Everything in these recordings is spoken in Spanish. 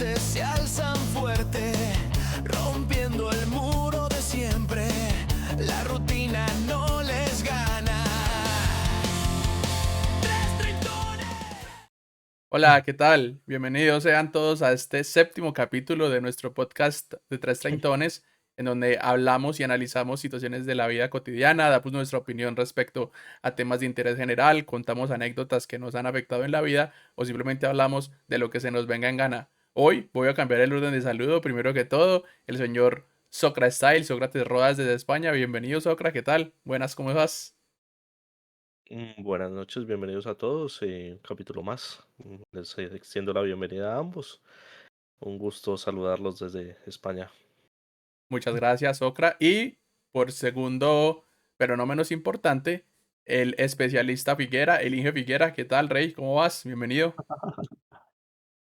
voces se alzan fuerte, rompiendo el muro de siempre. La rutina no les gana. Tres tritones. Hola, ¿qué tal? Bienvenidos sean todos a este séptimo capítulo de nuestro podcast de Tres Treintones, en donde hablamos y analizamos situaciones de la vida cotidiana, damos nuestra opinión respecto a temas de interés general, contamos anécdotas que nos han afectado en la vida o simplemente hablamos de lo que se nos venga en gana. Hoy voy a cambiar el orden de saludo. Primero que todo, el señor Socra Style, Sócrates Rodas desde España. Bienvenido, Socra, ¿qué tal? Buenas, ¿cómo vas? Buenas noches, bienvenidos a todos. Un capítulo más. Les extiendo la bienvenida a ambos. Un gusto saludarlos desde España. Muchas gracias, Socra. Y por segundo, pero no menos importante, el especialista Figuera, el Inge Figuera. ¿Qué tal, Rey? ¿Cómo vas? Bienvenido.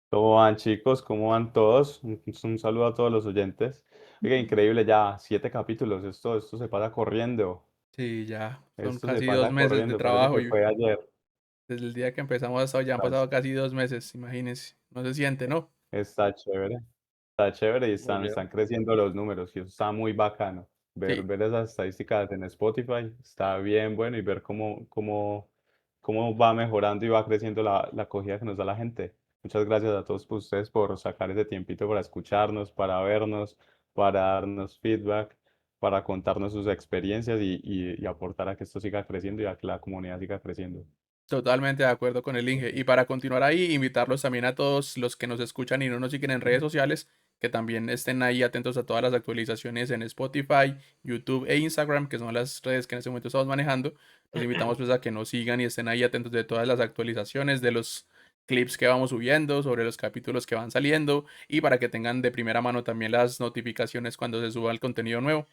¿Cómo van, chicos? ¿Cómo van todos? Un saludo a todos los oyentes. Oiga, increíble, ya 7 capítulos. Esto se pasa corriendo. Sí, ya son Esto se casi dos pasa meses de corriendo. Parece trabajo que y fue ayer. desde el día que empezamos hasta hoy ya han pasado casi 2 meses, imagínense. No se siente, ¿no? Está chévere. Está chévere y Muy bien. están creciendo los números y eso está muy bacano. Sí, Ver esas estadísticas en Spotify está bien bueno y ver cómo va mejorando y va creciendo la acogida que nos da la gente. Muchas gracias a todos ustedes por sacar ese tiempito para escucharnos, para vernos, para darnos feedback, para contarnos sus experiencias y aportar a que esto siga creciendo y a que la comunidad siga creciendo. totalmente de acuerdo con el Inge. Y para continuar ahí, invitarlos también a todos los que nos escuchan y no nos siguen en redes sociales, que también estén ahí atentos a todas las actualizaciones en Spotify, YouTube e Instagram, que son las redes que en este momento estamos manejando. Los invitamos pues a que nos sigan y estén ahí atentos de todas las actualizaciones, de los clips que vamos subiendo, sobre los capítulos que van saliendo y para que tengan de primera mano también las notificaciones cuando se suba el contenido nuevo.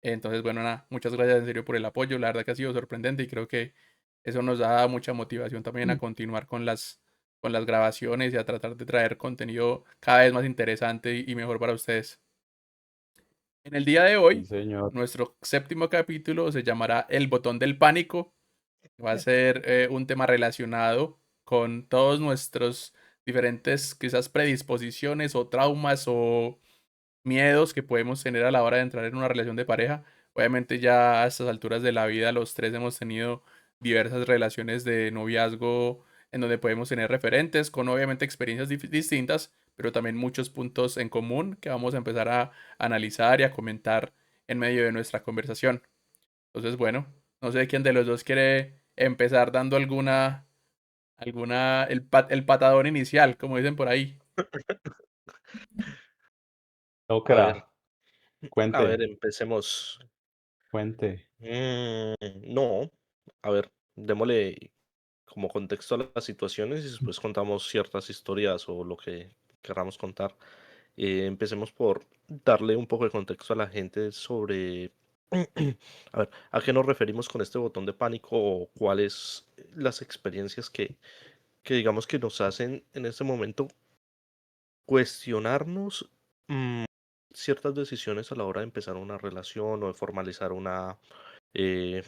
Entonces, bueno, nada, muchas gracias en serio por el apoyo. La verdad que ha sido sorprendente y creo que eso nos da mucha motivación también a continuar con las grabaciones y a tratar de traer contenido cada vez más interesante y mejor para ustedes. En el día de Sí, hoy, señor. nuestro séptimo capítulo se llamará El botón del pánico. Va a ser un tema relacionado con todos nuestros diferentes quizás predisposiciones o traumas o miedos que podemos tener a la hora de entrar en una relación de pareja. Obviamente ya a estas alturas de la vida los tres hemos tenido diversas relaciones de noviazgo en donde podemos tener referentes con obviamente experiencias distintas, pero también muchos puntos en común que vamos a empezar a analizar y a comentar en medio de nuestra conversación. Entonces, bueno, no sé quién de los dos quiere empezar dando el patadón inicial, como dicen por ahí. A ver, Ocra, a ver, cuente, empecemos. cuente. No, a ver, démosle como contexto a las situaciones y después contamos ciertas historias o lo que queramos contar. Empecemos por darle un poco de contexto a la gente sobre, a ver, ¿a qué nos referimos con este botón de pánico o cuáles las experiencias que digamos que nos hacen en este momento cuestionarnos mm, ciertas decisiones a la hora de empezar una relación o de formalizar eh,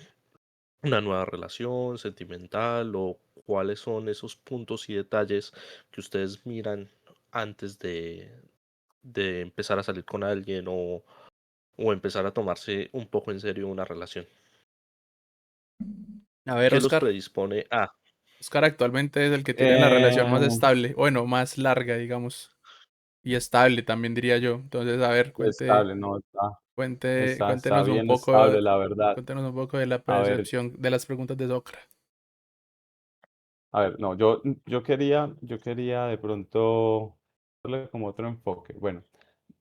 una nueva relación sentimental o cuáles son esos puntos y detalles que ustedes miran antes de empezar a salir con alguien o empezar a tomarse un poco en serio una relación. A ver, ¿Qué los Oscar. predispone a? Oscar actualmente es el que tiene la relación más Eh, estable, bueno, más larga, digamos, y estable también diría yo. Entonces, a ver, Estable, no, está cuéntenos un bien poco, estable, la verdad. cuéntenos un poco de la A ver, percepción de las preguntas de Sócrates. no, yo quería de pronto darle como otro enfoque. Bueno,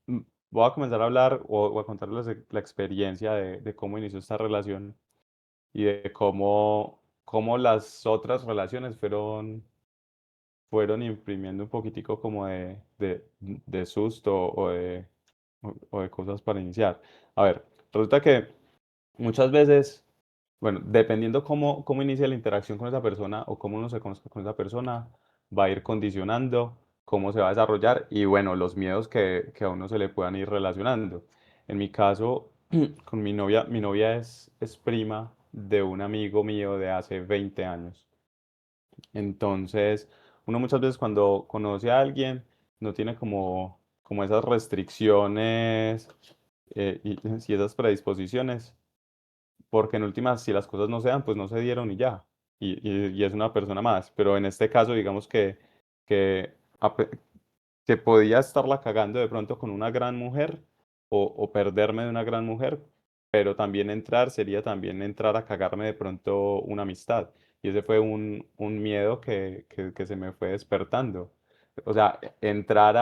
mm, voy a comenzar a hablar o a contarles la experiencia de cómo inició esta relación y de cómo las otras relaciones fueron imprimiendo un poquitico como de susto o de cosas para iniciar. A ver, resulta que muchas veces, bueno, dependiendo cómo inicia la interacción con esa persona o cómo uno se conozca con esa persona, va a ir condicionando cómo se va a desarrollar y bueno, los miedos que a uno se le puedan ir relacionando. En mi caso, con mi novia es prima de un amigo mío de hace 20 años. Entonces, uno muchas veces cuando conoce a alguien, no tiene como esas restricciones y esas predisposiciones, porque en últimas, si las cosas no se dan, pues no se dieron y ya, y es una persona más, pero en este caso, digamos que, ape- que podía estarla cagando de pronto con una gran mujer o perderme de una gran mujer, pero también entrar sería también entrar a cagarme de pronto una amistad. Y ese fue un miedo que se me fue despertando. O sea, entrar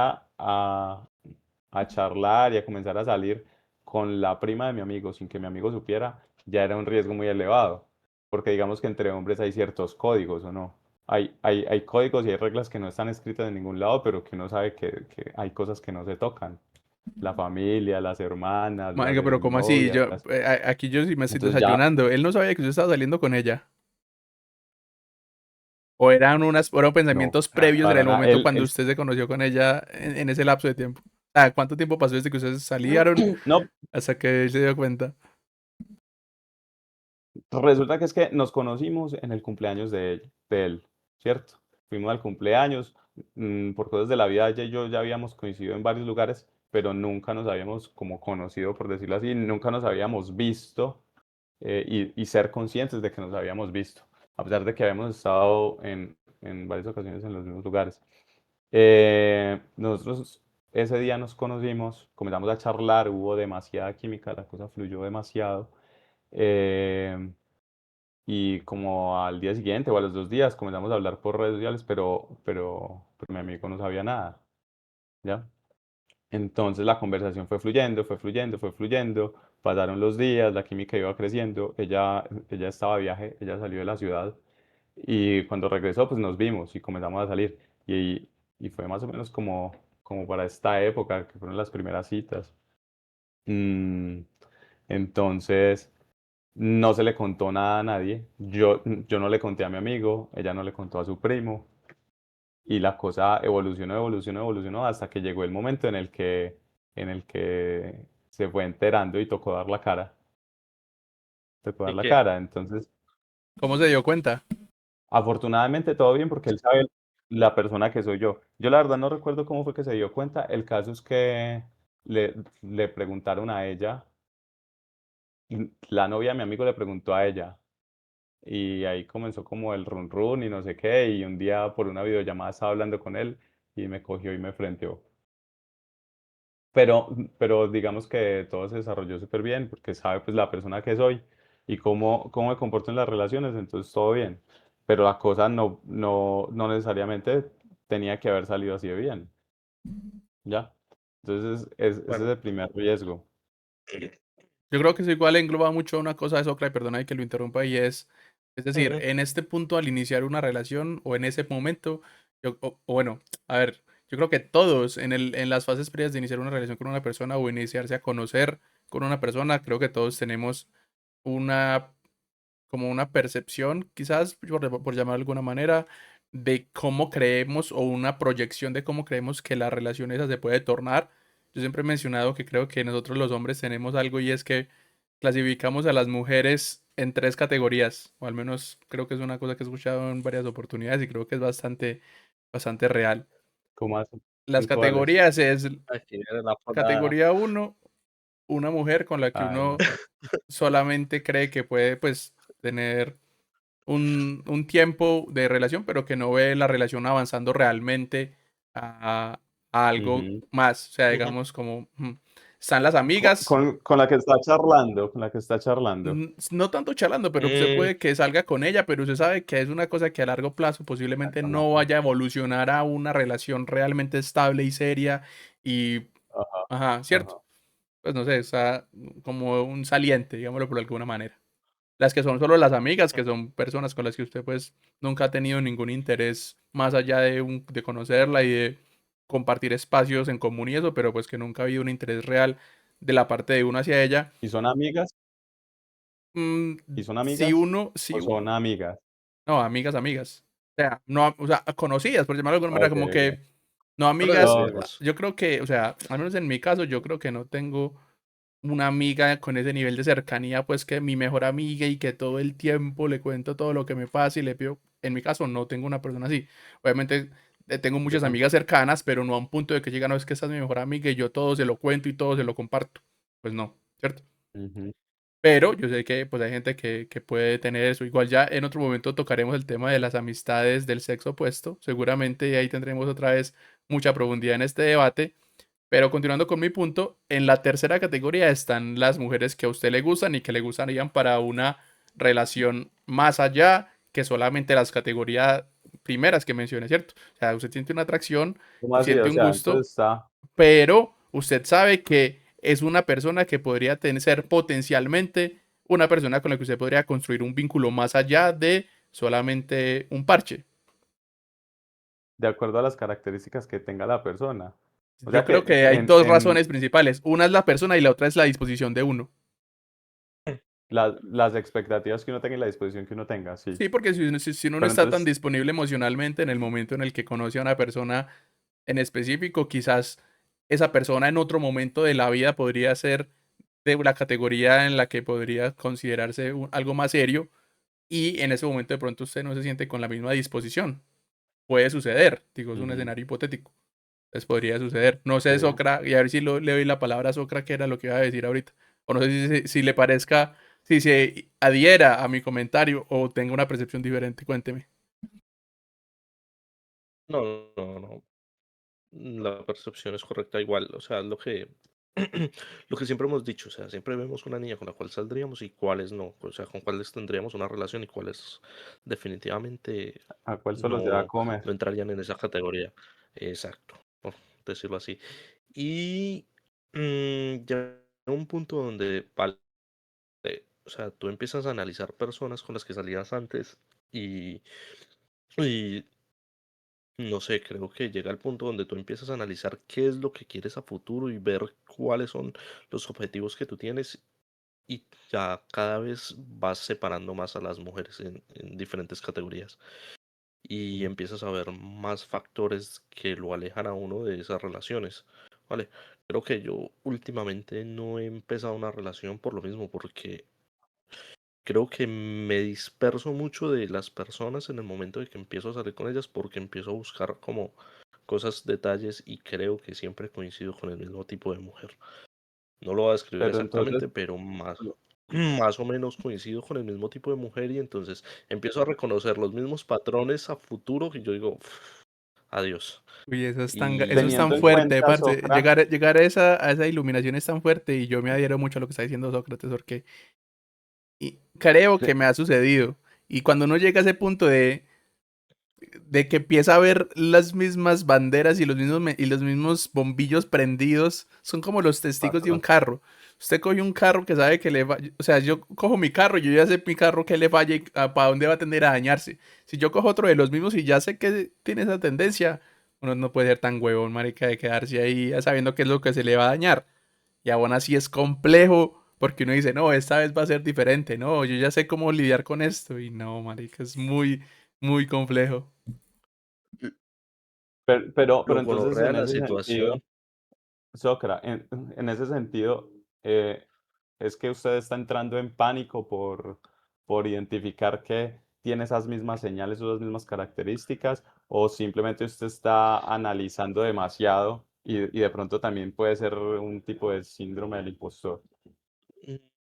a charlar y a comenzar a salir con la prima de mi amigo sin que mi amigo supiera, ya era un riesgo muy elevado. Porque digamos que entre hombres hay ciertos códigos, ¿o no? Hay códigos y hay reglas que no están escritas en ningún lado, pero que uno sabe que hay cosas que no se tocan. La familia, las hermanas, las Marica, pero ¿cómo así? exnovias. Aquí yo sí me estoy Entonces ya, desayunando. Él no sabía que usted estaba saliendo con ella. O eran no, pensamientos previos en para el nada. momento cuando usted se conoció con ella en ese lapso de tiempo. Ah, ¿cuánto tiempo pasó desde que ustedes salieron No, hasta que él se dio cuenta? resulta que es que nos conocimos en el cumpleaños de él, ¿cierto? Fuimos al cumpleaños, por cosas de la vida, ella y yo ya habíamos coincidido en varios lugares, pero nunca nos habíamos como conocido, por decirlo así, nunca nos habíamos visto y ser conscientes de que nos habíamos visto, a pesar de que habíamos estado en varias ocasiones en los mismos lugares. Nosotros ese día nos conocimos, comenzamos a charlar, hubo demasiada química, la cosa fluyó demasiado. eh, y como al día siguiente o a los 2 días comenzamos a hablar por redes sociales, pero mi amigo no sabía nada, ¿ya? Entonces la conversación fue fluyendo, fue fluyendo, fue fluyendo, pasaron los días, la química iba creciendo, ella estaba de viaje, ella salió de la ciudad y cuando regresó pues nos vimos y comenzamos a salir y fue más o menos como para esta época que fueron las primeras citas. Mm, entonces no se le contó nada a nadie, yo no le conté a mi amigo, ella no le contó a su primo y la cosa evolucionó, evolucionó, evolucionó hasta que llegó el momento en el que se fue enterando y tocó dar la cara. Tocó dar ¿Y la qué? cara. Entonces, ¿Cómo se dio cuenta? afortunadamente todo bien porque él sabe la persona que soy yo. Yo la verdad no recuerdo cómo fue que se dio cuenta. El caso es que le preguntaron a ella, la novia de mi amigo le preguntó a ella. Y ahí comenzó como el run run y no sé qué. Y un día por una videollamada estaba hablando con él y me cogió y me frenteó. Pero digamos que todo se desarrolló súper bien porque sabe pues la persona que soy y cómo me comporto en las relaciones, entonces todo bien. Pero la cosa no necesariamente tenía que haber salido así de bien, ¿ya? Entonces ese es Bueno, el primer riesgo. Yo creo que eso igual engloba mucho una cosa de Socra, y perdona que lo interrumpa, y es decir, ujú, en este punto al iniciar una relación o en ese momento, o bueno, a ver, yo creo que todos en las fases previas de iniciar una relación con una persona o iniciarse a conocer con una persona, creo que todos tenemos una, como una percepción, quizás por llamar de alguna manera, de cómo creemos o una proyección de cómo creemos que la relación esa se puede tornar. Yo siempre he mencionado que creo que nosotros los hombres tenemos algo y es que clasificamos a las mujeres en tres categorías, o al menos creo que es una cosa que he escuchado en varias oportunidades y creo que es bastante real. ¿Cómo así? Las ¿Cuál es? categorías es aquí viene la fonda. categoría uno, una mujer con la que Ay, no. uno solamente cree que puede pues tener un tiempo de relación, pero que no ve la relación avanzando realmente a algo Ujú. más. O sea, Ujú. digamos como están las Con, amigas, con- con la que está charlando, con la que está charlando. no tanto charlando, pero usted Mm, puede que salga con ella, pero usted sabe que es una cosa que a largo plazo posiblemente Eso no. no vaya a evolucionar a una relación realmente estable y seria y, Ajá, ajá, ¿cierto? ajá. Pues no sé, está como un saliente, digámoslo por alguna manera. Las que son solo las amigas, que son personas con las que usted pues nunca ha tenido ningún interés más allá de conocerla y de compartir espacios en común y eso, pero pues que nunca ha habido un interés real de la parte de uno hacia ella. ¿Y son amigas? Mm, ¿Y son si amigas? uno, ¿O si son uno, amigas? no, amigas, amigas. O sea, no, o sea, conocidas, por llamarlo de alguna manera, Ok, como ok. que, no amigas, Ok. conocidos. yo creo que, o sea, al menos en mi caso, yo creo que no tengo una amiga con ese nivel de cercanía, pues que mi mejor amiga y que todo el tiempo le cuento todo lo que me pasa y le pido, en mi caso no tengo una persona así. Obviamente tengo De muchas pronto. amigas cercanas, pero no a un punto de que llegan, no, es que esta es mi mejor amiga y yo todo se lo cuento y todo se lo comparto. Pues no, ¿cierto? Ujú. Pero yo sé que pues hay gente que puede tener eso. Igual ya en otro momento tocaremos el tema de las amistades del sexo opuesto. Seguramente ahí tendremos otra vez mucha profundidad en este debate. Pero continuando con mi punto, en la tercera categoría están las mujeres que a usted le gustan y que le gustarían para una relación más allá que solamente las categorías primeras que mencioné, ¿cierto? O sea, usted siente una atracción, ¿Cómo así? siente O un sea, gusto, entonces está, pero usted sabe que es una persona que podría ser potencialmente una persona con la que usted podría construir un vínculo más allá de solamente un parche. de acuerdo a las características que tenga la persona. O Yo sea creo que que hay dos razones principales. Una es la persona y la otra es la disposición de uno. las expectativas que uno tenga y la disposición que uno tenga, sí. Sí, porque si uno no Pero está tan entonces, disponible emocionalmente en el momento en el que conoce a una persona en específico, quizás esa persona en otro momento de la vida podría ser de la categoría en la que podría considerarse algo más serio y en ese momento de pronto usted no se siente con la misma disposición. Puede suceder, digo, es un ujú, escenario hipotético. Entonces podría suceder. No sé, sí. Socra, y a ver si le doy la palabra a Socra, que era lo que iba a decir ahorita. O no sé si le parezca, si se adhiera a mi comentario o tenga una percepción diferente, cuénteme. No, no, no. La percepción es correcta igual. O sea, lo que, lo que siempre hemos dicho. O sea, siempre vemos una niña con la cual saldríamos y cuáles no. O sea, con cuáles tendríamos una relación y cuáles definitivamente ¿A cuál solo se va a no, comer? no entrarían en esa categoría. Exacto, por decirlo así. Y llega un punto donde, vale, o sea, tú empiezas a analizar personas con las que salías antes y no sé, creo que llega el punto donde tú empiezas a analizar qué es lo que quieres a futuro y ver cuáles son los objetivos que tú tienes y ya cada vez vas separando más a las mujeres en diferentes categorías y Mm. empiezas a ver más factores que lo alejan a uno de esas relaciones. Vale, creo que yo últimamente no he empezado una relación por lo mismo, porque creo que me disperso mucho de las personas en el momento de que empiezo a salir con ellas porque empiezo a buscar como cosas, detalles y creo que siempre coincido con el mismo tipo de mujer. No lo voy a describir Pero entonces, exactamente, pero más, lo- más o menos coincido con el mismo tipo de mujer y entonces empiezo a reconocer los mismos patrones a futuro y yo digo, "Uf, adiós". Uy, eso es tan teniendo en fuerte, cuenta, parce. Socra, Llegar a esa iluminación es tan fuerte y yo me adhiero mucho a lo que está diciendo Sócrates porque creo que de- me ha sucedido. Y cuando uno llega a ese punto de que empieza a ver las mismas banderas y y los mismos bombillos prendidos, son como los testigos de un pasa. carro. Usted coge un carro que sabe que le va, o sea, yo cojo mi carro, yo ya sé mi carro que le falla y para dónde va a tender a dañarse. Si yo cojo otro de los mismos y ya sé que tiene esa tendencia, uno no puede ser tan huevón, marica, de quedarse ahí ya sabiendo qué es lo que se le va a dañar. Y aún así es complejo porque uno dice, no, esta vez va a ser diferente, no, yo ya sé cómo lidiar con esto. Y no, marica, es muy, muy complejo. Pero Lo entonces gonorrea en la ese sentido, situación. Socra, en ese sentido, es que usted está entrando en pánico por identificar que tiene esas mismas señales, esas mismas características, o simplemente usted está analizando demasiado y de pronto también puede ser un tipo de síndrome del impostor,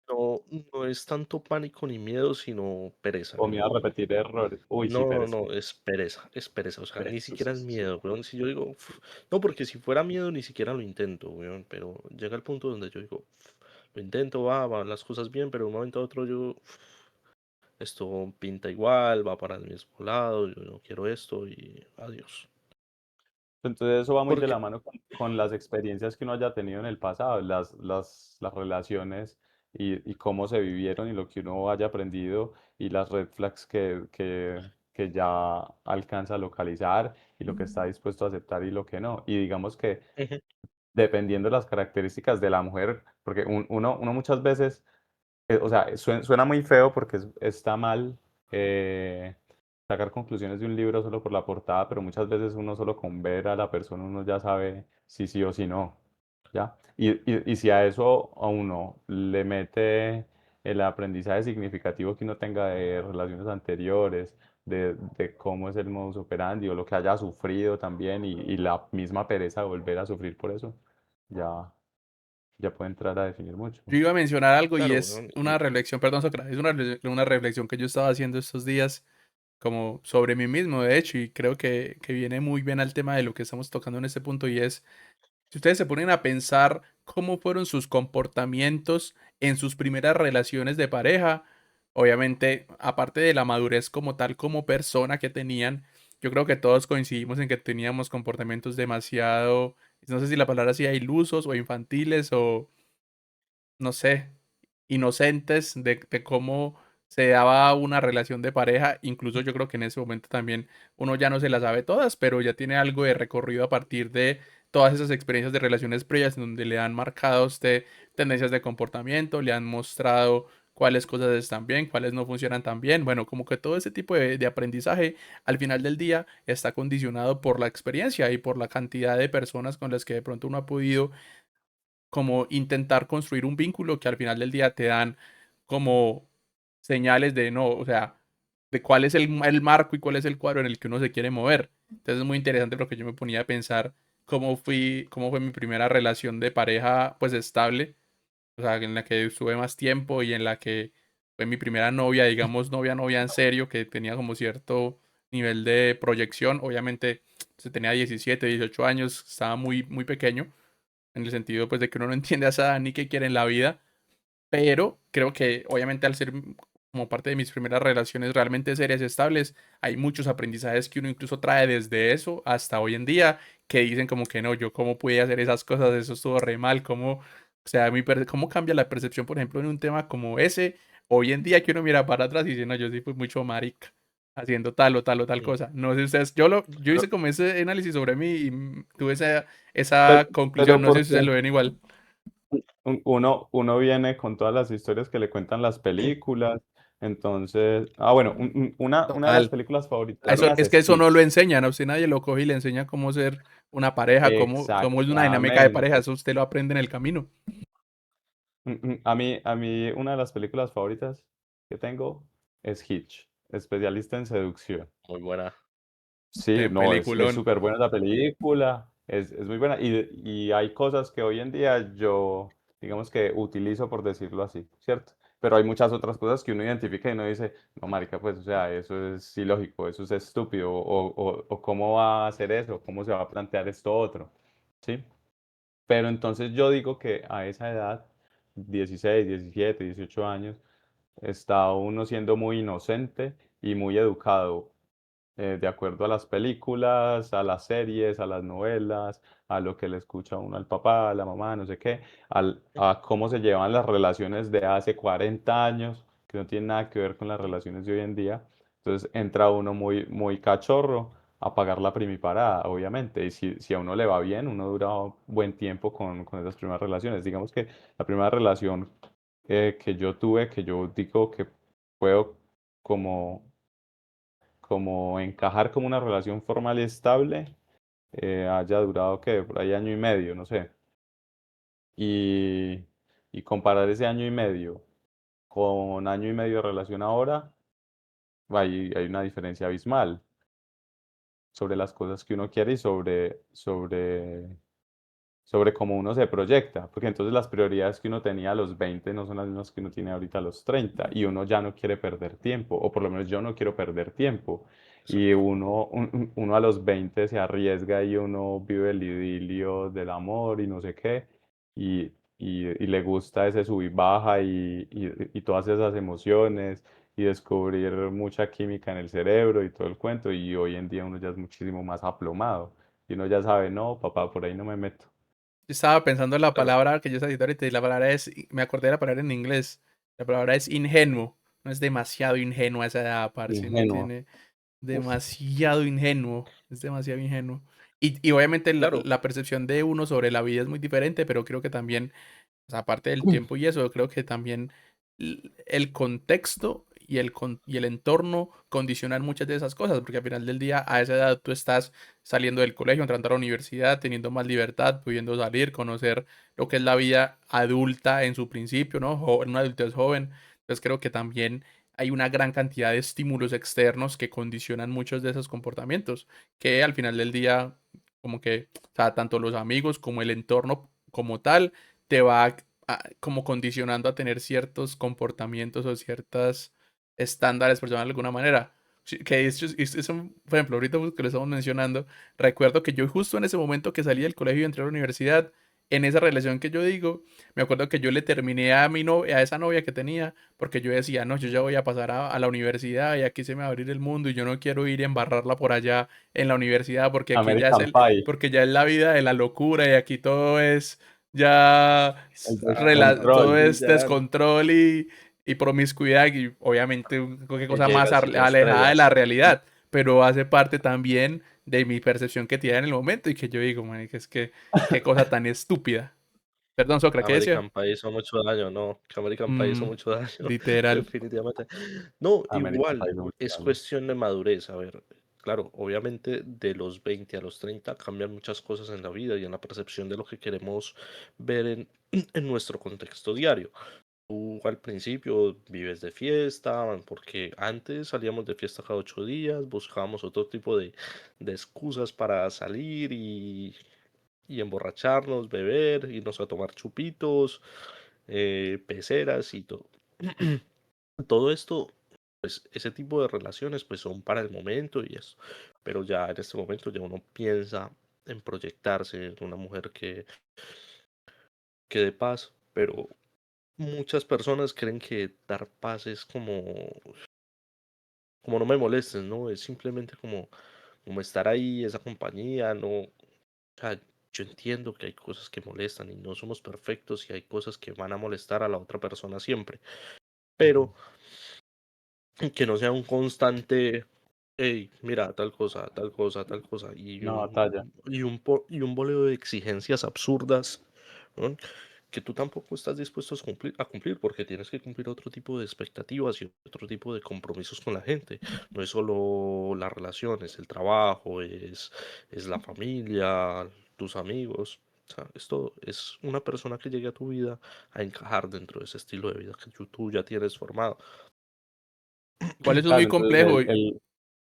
No, no es tanto pánico ni miedo, sino pereza, o miedo a weón. repetir errores. Uy, sí, No, pero no, no, es pereza, o sea, ni sí, siquiera sí, es sí, sí. miedo, weón. Si yo digo, "Uf", no, porque si fuera miedo ni siquiera lo intento, weón, pero llega el punto donde yo digo, "Uf, lo intento, van las cosas bien, pero de un momento a otro yo, "Uf, esto pinta igual, va para el mismo lado, yo no quiero esto y adiós". Entonces eso va muy de Porque, la mano con las experiencias que uno haya tenido en el pasado, las relaciones y cómo se vivieron y lo que uno haya aprendido y las red flags que ya alcanza a localizar y lo que está dispuesto a aceptar y lo que no. Y digamos que ujú, dependiendo de las características de la mujer, porque uno muchas veces o sea, suena muy feo porque está mal sacar conclusiones de un libro solo por la portada, pero muchas veces uno solo con ver a la persona uno ya sabe si sí o si no, ¿ya? Y si a eso a uno le mete el aprendizaje significativo que uno tenga de relaciones anteriores de cómo es el modus operandi o lo que haya sufrido también y la misma pereza de volver a sufrir por eso, ya, ya puede entrar a definir mucho. Yo iba a mencionar algo y Claro, es weón, una reflexión, perdón, Sócrates, es una reflexión que yo estaba haciendo estos días como sobre mí mismo, de hecho, y creo que viene muy bien al tema de lo que estamos tocando en este punto, y es, si ustedes se ponen a pensar cómo fueron sus comportamientos en sus primeras relaciones de pareja, obviamente, aparte de la madurez como tal, como persona que tenían, yo creo que todos coincidimos en que teníamos comportamientos demasiado, no sé si la palabra sea ilusos o infantiles o no sé, inocentes de cómo se daba una relación de pareja. Incluso yo creo que en ese momento también uno ya no se las sabe todas, pero ya tiene algo de recorrido a partir de todas esas experiencias de relaciones previas en donde le han marcado a usted tendencias de comportamiento, le han mostrado cuáles cosas están bien, cuáles no funcionan tan bien. Bueno, como que todo ese tipo de aprendizaje al final del día está condicionado por la experiencia y por la cantidad de personas con las que de pronto uno ha podido como intentar construir un vínculo que al final del día te dan como señales de no, o sea, de cuál es el marco y cuál es el cuadro en el que uno se quiere mover. Entonces es muy interesante porque yo me ponía a pensar cómo fue mi primera relación de pareja, pues estable, o sea, en la que estuve más tiempo y en la que fue mi primera novia, digamos, novia en serio, que tenía como cierto nivel de proyección. Obviamente, se tenía 17 18 años, estaba muy pequeño en el sentido pues de que uno no entiende a esa edad ni qué quiere en la vida, pero creo que obviamente al ser como parte de mis primeras relaciones realmente serias y estables, hay muchos aprendizajes que uno incluso trae desde eso hasta hoy en día, que dicen como que no, yo cómo pude hacer esas cosas, eso estuvo re mal, cómo, o sea, cómo cambia la percepción, por ejemplo, en un tema como ese, hoy en día que uno mira para atrás y dice, no, yo sí fui mucho marica haciendo tal mm, cosa. No sé ustedes, yo pero, hice como ese análisis sobre mí y tuve Pero, esa conclusión, pero no sé si ustedes porque lo ven igual. uno viene con todas las historias que le cuentan las películas, entonces, bueno, una de las Total. películas favoritas Eso, mías es que es eso no lo Hitch. enseñan, a usted nadie lo coge y le enseña cómo ser una pareja, cómo es una dinámica de pareja, Exactamente. eso usted lo aprende en el camino. A mí una de las películas favoritas que tengo es Hitch, especialista en seducción. muy buena. Sí, no, es Peliculón. súper buena la película, es muy buena y hay cosas que hoy en día yo, digamos que utilizo por decirlo así, ¿cierto? Pero hay muchas otras cosas que uno identifica y uno dice, no, marica, pues, o sea, eso es ilógico, eso es estúpido, o cómo va a hacer eso, cómo se va a plantear esto otro, ¿sí? Pero entonces yo digo que a esa edad, 16, 17, 18 años, está uno siendo muy inocente y muy educado de acuerdo a las películas, a las series, a las novelas, a lo que le escucha uno al papá, a la mamá, no sé qué, a cómo se llevan las relaciones de hace 40 años, que no tiene nada que ver con las relaciones de hoy en día. Entonces entra uno muy cachorro a pagar la primiparada, obviamente. Y si a uno le va bien, uno dura buen tiempo con esas primeras relaciones. Digamos que la primera relación que yo tuve, que yo digo que puedo como encajar como una relación formal y estable, haya durado que por ahí año y medio, no sé. Y, y comparar ese año y medio con año y medio de relación ahora, hay una diferencia abismal sobre las cosas que uno quiere y sobre cómo uno se proyecta, porque entonces las prioridades que uno tenía a los 20 no son las mismas que uno tiene ahorita a los 30 y uno ya no quiere perder tiempo, o por lo menos yo no quiero perder tiempo. Y Exacto. uno a los 20 se arriesga y uno vive el idilio del amor y no sé qué, y le gusta ese sub y baja y todas esas emociones y descubrir mucha química en el cerebro y todo el cuento, y hoy en día uno ya es muchísimo más aplomado y uno ya sabe, no, papá, por ahí no me meto. Yo estaba pensando en la Claro, palabra que yo sabía ahorita y la palabra es, me acordé de la palabra en inglés, la palabra es ingenuo, no es demasiado ingenuo a esa edad, parce, no Ingenuo. tiene Uf, demasiado ingenuo, es demasiado ingenuo. Y obviamente claro, la percepción de uno sobre la vida es muy diferente, pero creo que también o sea, aparte del tiempo y eso, yo creo que también el contexto y el entorno condicionan muchas de esas cosas, porque al final del día, a esa edad tú estás saliendo del colegio, entrando a la universidad, teniendo más libertad, pudiendo salir, conocer lo que es la vida adulta en su principio, ¿no? Una adultez joven. Entonces creo que también hay una gran cantidad de estímulos externos que condicionan muchos de esos comportamientos, que al final del día, como que, o sea, tanto los amigos como el entorno como tal, te va como condicionando a tener ciertos comportamientos o ciertos estándares, por llamarlo de alguna manera. Sí, que por ejemplo, ahorita que lo estamos mencionando, recuerdo que yo justo en ese momento que salí del colegio y entré a la universidad, en esa relación que yo digo, me acuerdo que yo le terminé a mi novia, a esa novia que tenía, porque yo decía, no, yo ya voy a pasar a la universidad y aquí se me va a abrir el mundo y yo no quiero ir y embarrarla por allá en la universidad porque aquí ya es American Pie, porque ya es la vida de la locura y aquí todo es ya el todo descontrol. Sí, es ya, descontrol y promiscuidad y obviamente qué y cosa más llegas y ya alejada de la estrellas. realidad, pero hace parte también de mi percepción que tiene en el momento y que yo digo, man, que es que qué cosa tan estúpida. Perdón, Socra, ¿qué decía? American Pie hizo mucho daño, no, que American Pie hizo Mm, mucho daño, literal. definitivamente. No, American igual, Pie no me es acuerdo. cuestión de madurez, a ver, claro, obviamente de los 20 a los 30 cambian muchas cosas en la vida y en la percepción de lo que queremos ver en nuestro contexto diario. Tú al principio vives de fiesta, porque antes salíamos de fiesta cada 8 días, buscábamos otro tipo de excusas para salir y emborracharnos, beber, irnos a tomar chupitos, peceras y todo. Todo esto, pues ese tipo de relaciones pues son para el momento y eso. Pero ya en este momento ya uno piensa en proyectarse en una mujer que dé paz, pero muchas personas creen que dar paz es como no me molestes, ¿no? Es simplemente como estar ahí, esa compañía, no. O sea, yo entiendo que hay cosas que molestan y no somos perfectos y hay cosas que van a molestar a la otra persona siempre, Ujú. pero que no sea un constante, hey, mira, tal cosa, tal cosa, tal cosa, Una batalla. y un boleo de exigencias absurdas, ¿no? Que tú tampoco estás dispuesto a cumplir, porque tienes que cumplir otro tipo de expectativas y otro tipo de compromisos con la gente. No es solo las relaciones, el trabajo, es la familia, tus amigos. O sea, esto es una persona que llegue a tu vida a encajar dentro de ese estilo de vida que tú ya tienes formado. Igual eso es muy Claro, entonces complejo.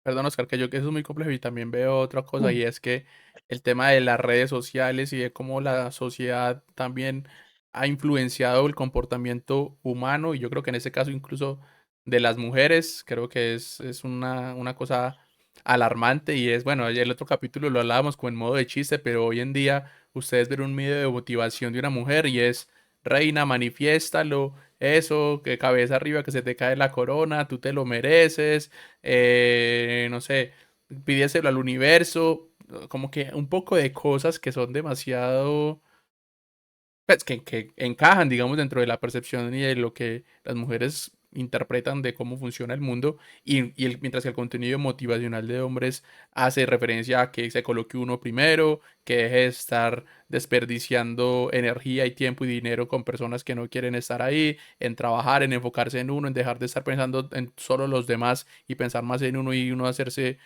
Perdón, Oscar, que yo que eso es muy complejo y también veo otra cosa y es que el tema de las redes sociales y de cómo la sociedad también ha influenciado el comportamiento humano y yo creo que en ese caso incluso de las mujeres, creo que es una cosa alarmante y es, bueno, el otro capítulo lo hablábamos como en modo de chiste, pero hoy en día ustedes ven un video de motivación de una mujer y es, reina, manifiéstalo, eso, que cabeza arriba, que se te cae la corona, tú te lo mereces, no sé, pídeselo al universo, como que un poco de cosas que son demasiado, pues, que encajan, digamos, dentro de la percepción y de lo que las mujeres interpretan de cómo funciona el mundo, mientras que el contenido motivacional de hombres hace referencia a que se coloque uno primero, que deje de estar desperdiciando energía y tiempo y dinero con personas que no quieren estar ahí, en trabajar, en enfocarse en uno, en dejar de estar pensando en solo los demás y pensar más en uno y uno hacerse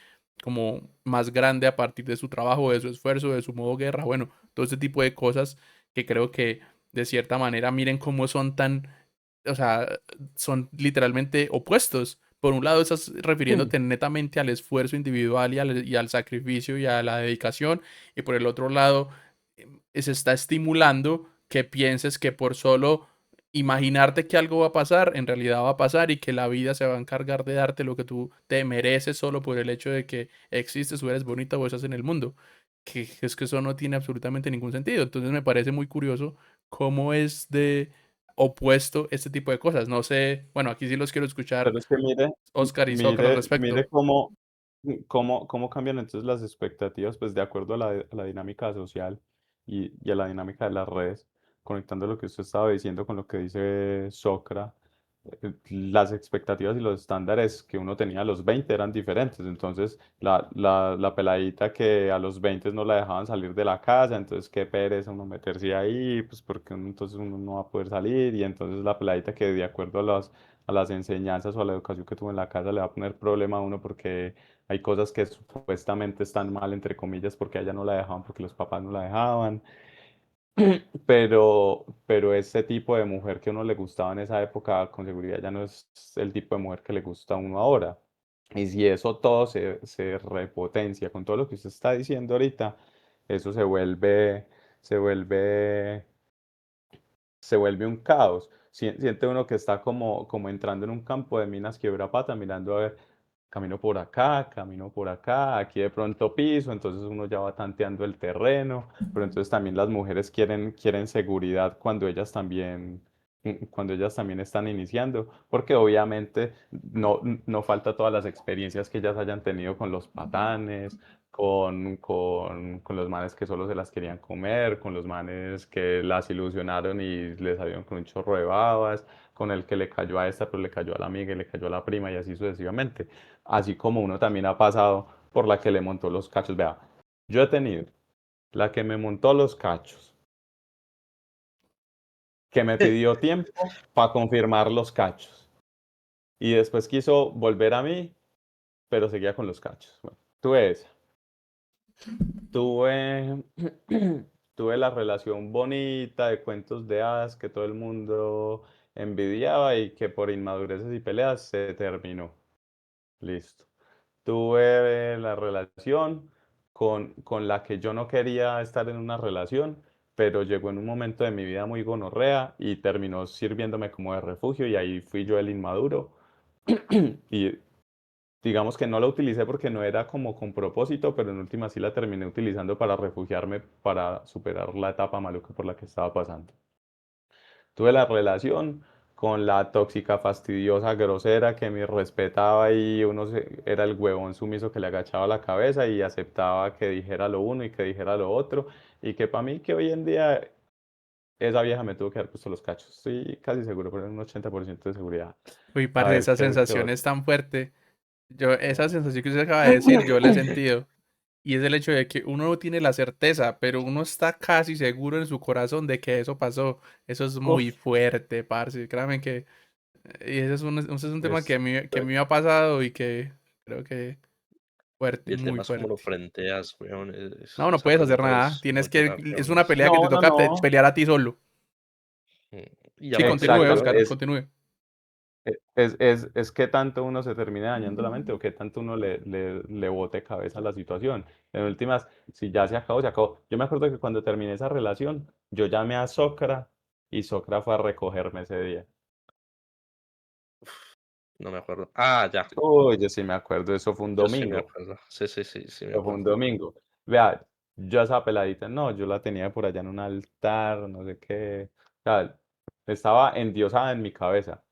como más grande a partir de su trabajo, de su esfuerzo, de su modo guerra, bueno, todo este tipo de cosas que creo que de cierta manera miren cómo son tan, o sea, son literalmente opuestos. Por un lado estás refiriéndote netamente al esfuerzo individual y al sacrificio y a la dedicación, y por el otro lado se está estimulando que pienses que por solo imaginarte que algo va a pasar, en realidad va a pasar y que la vida se va a encargar de darte lo que tú te mereces solo por el hecho de que existes o eres bonita o estás en el mundo. Que es que eso no tiene absolutamente ningún sentido. Entonces me parece muy curioso cómo es de opuesto este tipo de cosas. No sé, bueno, aquí sí los quiero escuchar Pero es que mire, Oscar y Socra al mire respecto. cómo cambian entonces las expectativas, pues de acuerdo a la dinámica social y a la dinámica de las redes, conectando lo que usted estaba diciendo con lo que dice Socra, las expectativas y los estándares que uno tenía a los 20 eran diferentes. Entonces, la peladita que a los 20 no la dejaban salir de la casa, entonces qué pereza uno meterse ahí, pues porque entonces uno no va a poder salir, y entonces la peladita que de acuerdo a las enseñanzas o a la educación que tuvo en la casa le va a poner problema a uno porque hay cosas que supuestamente están mal, entre comillas, porque a ella no la dejaban, porque los papás no la dejaban. Pero ese tipo de mujer que a uno le gustaba en esa época, con seguridad ya no es el tipo de mujer que le gusta a uno ahora. Y si eso todo se repotencia con todo lo que usted está diciendo ahorita, eso se vuelve se vuelve un caos. Siente uno que está como entrando en un campo de minas quiebrapata, mirando a ver, camino por acá, aquí de pronto piso, entonces uno ya va tanteando el terreno, pero entonces también las mujeres quieren seguridad cuando ellas también están iniciando, porque obviamente no falta todas las experiencias que ellas hayan tenido con los patanes, con los manes que solo se las querían comer, con los manes que las ilusionaron y les salieron con un chorro de babas, con el que le cayó a esta, pero le cayó a la amiga y le cayó a la prima y así sucesivamente. Así como uno también ha pasado por la que le montó los cachos. Vea, yo he tenido la que me montó los cachos, que me pidió tiempo para confirmar los cachos y después quiso volver a mí, pero seguía con los cachos. Bueno, tuve esa. Tuve, tuve la relación bonita de cuentos de hadas que todo el mundo envidiaba y que por inmadureces y peleas se terminó. Listo. Tuve la relación con la que yo no quería estar en una relación, pero llegó en un momento de mi vida muy gonorrea y terminó sirviéndome como de refugio y ahí fui yo el inmaduro. Y digamos que no la utilicé porque no era como con propósito, pero en última sí la terminé utilizando para refugiarme, para superar la etapa maluca por la que estaba pasando. Tuve la relación con la tóxica, fastidiosa, grosera que me respetaba y era el huevón sumiso que le agachaba la cabeza y aceptaba que dijera lo uno y que dijera lo otro. Y que para mí que hoy en día esa vieja me tuvo que haber puesto los cachos. Estoy casi seguro, pero en un 80% de seguridad. Uy, A parce, ver, esa ¿qué sensación es otro? tan fuerte. Esa sensación que usted acaba de decir, yo la he sentido. Y es el hecho de que uno no tiene la certeza, pero uno está casi seguro en su corazón de que eso pasó. Eso es muy Uf, fuerte, parce. Créame que y ese es un tema es, que a mí me ha pasado y que creo que Y fuerte, el muy tema es cómo lo fuerte. frenteas, weón. No, no Esa puedes hacer pregunta nada. es Tienes muy que, dura, es weón. una pelea que te no, no, toca no. pelear a ti solo. Y Sí, aparte, continúe, weón, Exacto, Oscar, continúe. es que tanto uno se termina dañando la mente o que tanto uno le bote cabeza a la situación. En últimas, si ya se acabó, se acabó. Yo me acuerdo que cuando terminé esa relación, yo llamé a Socra y Socra fue a recogerme ese día. no me acuerdo. Ah, ya. Uy, yo sí me acuerdo, eso fue un Yo sí me domingo. acuerdo. Sí, sí, sí, sí me Eso fue un acuerdo. domingo. Vea, yo a esa peladita, no, yo la tenía por allá en un altar, no sé qué. O sea, estaba endiosada en mi cabeza.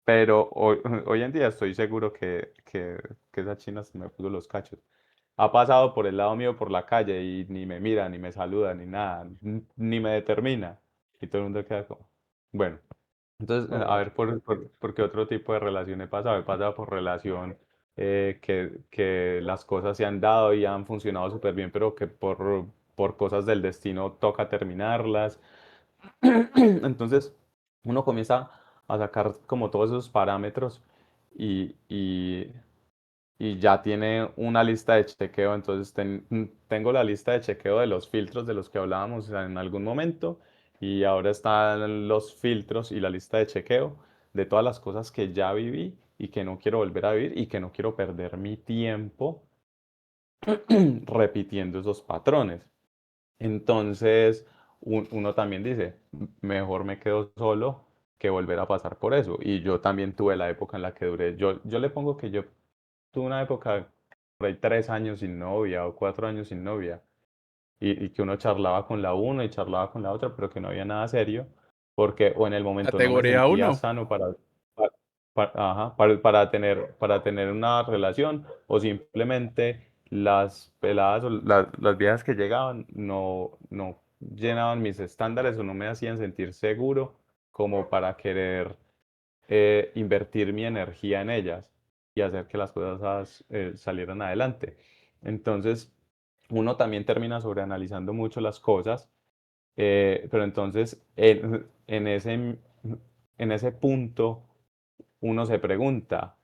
Pero hoy, hoy en día estoy seguro que esa china se me puso los cachos. Ha pasado por el lado mío por la calle y ni me mira, ni me saluda, ni nada, ni me determina. Y todo el mundo queda como, bueno. Entonces, a Oh, ver, ¿por qué otro tipo de relación he pasado? He pasado por relación que las cosas se han dado y han funcionado súper bien, pero que por cosas del destino toca terminarlas. Entonces, uno comienza a sacar como todos esos parámetros y, y, y ya tiene una lista de chequeo. Entonces, tengo la lista de chequeo de los filtros de los que hablábamos en algún momento y ahora están los filtros y la lista de chequeo de todas las cosas que ya viví y que no quiero volver a vivir y que no quiero perder mi tiempo repitiendo esos patrones. Entonces, uno también dice, mejor me quedo solo que volver a pasar por eso. Y yo también tuve la época en la que duré, yo le pongo que yo tuve una época por ahí 3 años sin novia o 4 años sin novia. Y que uno charlaba con la una y charlaba con la otra, pero que no había nada serio, porque o en el momento no me Categoría sentía uno. sano para tener una relación, o simplemente las peladas o las viejas que llegaban no llenaban mis estándares o no me hacían sentir seguro como para querer invertir mi energía en ellas y hacer que las cosas salieran adelante. Entonces, uno también termina sobreanalizando mucho las cosas, pero entonces en ese punto uno se pregunta,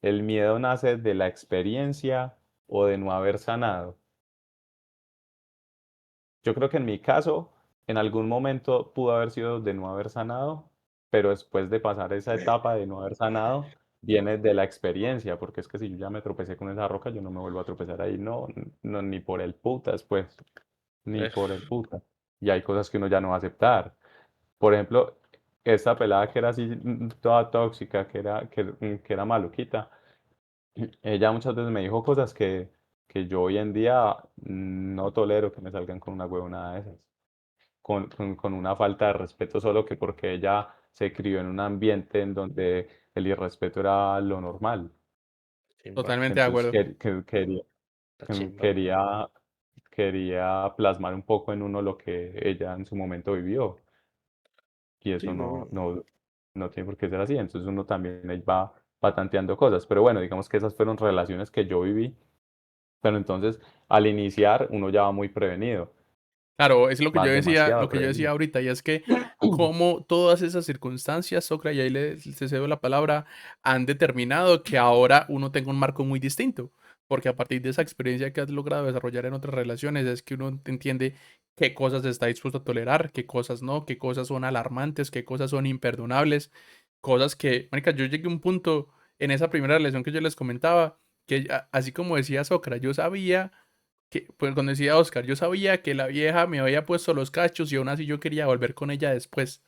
¿el miedo nace de la experiencia o de no haber sanado? Yo creo que en mi caso en algún momento pudo haber sido de no haber sanado, pero después de pasar esa etapa de no haber sanado, viene de la experiencia, porque es que si yo ya me tropecé con esa roca, yo no me vuelvo a tropezar ahí, no, no, ni por el putas, pues, ni Eh, por el putas. Y hay cosas que uno ya no va a aceptar. Por ejemplo, esta pelada que era así, toda tóxica, que era maluquita, ella muchas veces me dijo cosas que yo hoy en día no tolero que me salgan con una huevonada de esas, con una falta de respeto solo que porque ella se crió en un ambiente en donde el irrespeto era lo normal. chimba, Totalmente de Entonces acuerdo. la que- chimba. quería, quería plasmar un poco en uno lo que ella en su momento vivió. Y Sí, eso no. no tiene por qué ser así. Entonces uno también ahí va tanteando cosas. Pero bueno, digamos que esas fueron relaciones que yo viví. Pero entonces al iniciar uno ya va muy prevenido, Claro, es va lo demasiado que yo decía prevenido. ahorita, y es que como todas esas circunstancias, Socra, y ahí le cedo la palabra, han determinado que ahora uno tenga un marco muy distinto. Porque a partir de esa experiencia que has logrado desarrollar en otras relaciones, es que uno entiende qué cosas está dispuesto a tolerar, qué cosas no, qué cosas son alarmantes, qué cosas son imperdonables, cosas que, marica, yo llegué a un punto en esa primera relación que yo les comentaba, que así como decía Socra, yo sabía que, pues cuando decía Oscar, yo sabía que la vieja me había puesto los cachos y aún así yo quería volver con ella después.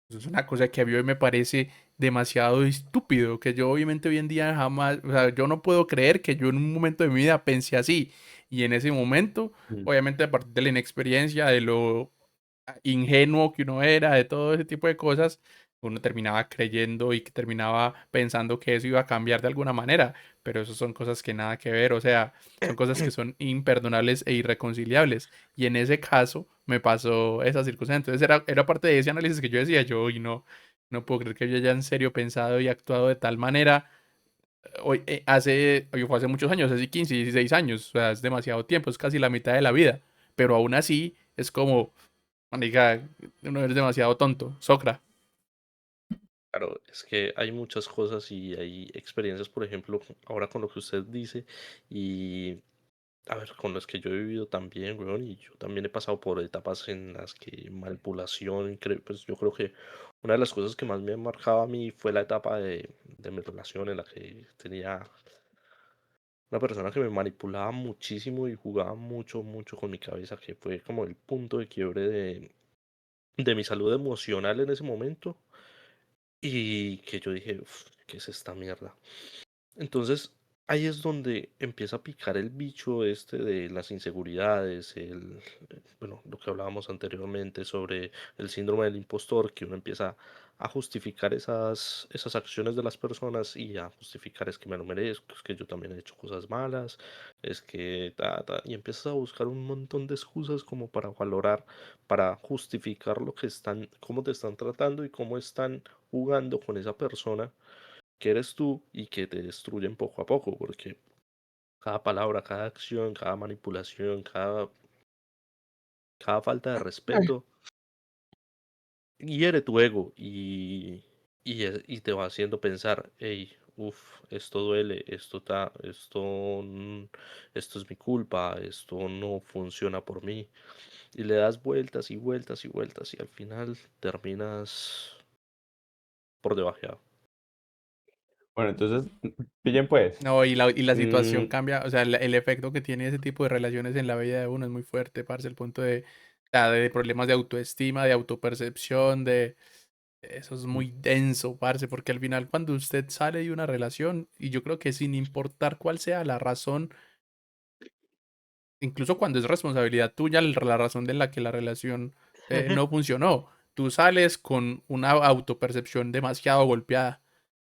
Eso es una cosa que a mí hoy me parece demasiado estúpido, que yo obviamente hoy en día jamás, o sea, yo no puedo creer que yo en un momento de mi vida pensé así. Y en ese momento, Mm. obviamente a partir de la inexperiencia, de lo ingenuo que uno era, de todo ese tipo de cosas, uno terminaba creyendo y que terminaba pensando que eso iba a cambiar de alguna manera, pero eso son cosas que nada que ver, o sea, son cosas que son imperdonables e irreconciliables. Y en ese caso me pasó esa circunstancia. Entonces era parte de ese análisis que yo decía, yo, y no puedo creer que yo haya en serio pensado y actuado de tal manera. Hoy, hoy fue hace muchos años, hace 15 16 años, o sea, es demasiado tiempo, es casi la mitad de la vida, pero aún así es como, marica, uno es demasiado tonto. Socra. Claro, es que hay muchas cosas y hay experiencias, por ejemplo, ahora con lo que usted dice y a ver, con las que yo he vivido también, weón, y yo también he pasado por etapas en las que manipulación, pues yo creo que una de las cosas que más me marcaba a mí fue la etapa de mi relación en la que tenía una persona que me manipulaba muchísimo y jugaba mucho, mucho con mi cabeza, que fue como el punto de quiebre de mi salud emocional en ese momento y que yo dije, "Uf, ¿qué es esta mierda?". Entonces, ahí es donde empieza a picar el bicho este de las inseguridades, bueno, lo que hablábamos anteriormente sobre el síndrome del impostor, que uno empieza a justificar esas acciones de las personas y a justificar es que me lo merezco, es que yo también he hecho cosas malas, es que y empiezas a buscar un montón de excusas como para valorar, para justificar lo que están, cómo te están tratando y cómo están jugando con esa persona que eres tú y que te destruyen poco a poco, porque cada palabra, cada acción, cada manipulación, cada falta de respeto hiere tu ego y te va haciendo pensar, hey, uff, esto duele, esto es mi culpa, esto no funciona por mí. Y le das vueltas y vueltas y vueltas y al final terminas por debajeado. Bueno, entonces, pillen pues. No, y la Mm, situación cambia, o sea, el efecto que tiene ese tipo de relaciones en la vida de uno es muy fuerte, parce, el punto de, o sea, de problemas de autoestima, de autopercepción, de eso es muy denso, parce, porque al final cuando usted sale de una relación, y yo creo que sin importar cuál sea la razón, incluso cuando es responsabilidad tuya la razón de la que la relación no funcionó, tú sales con una autopercepción demasiado golpeada,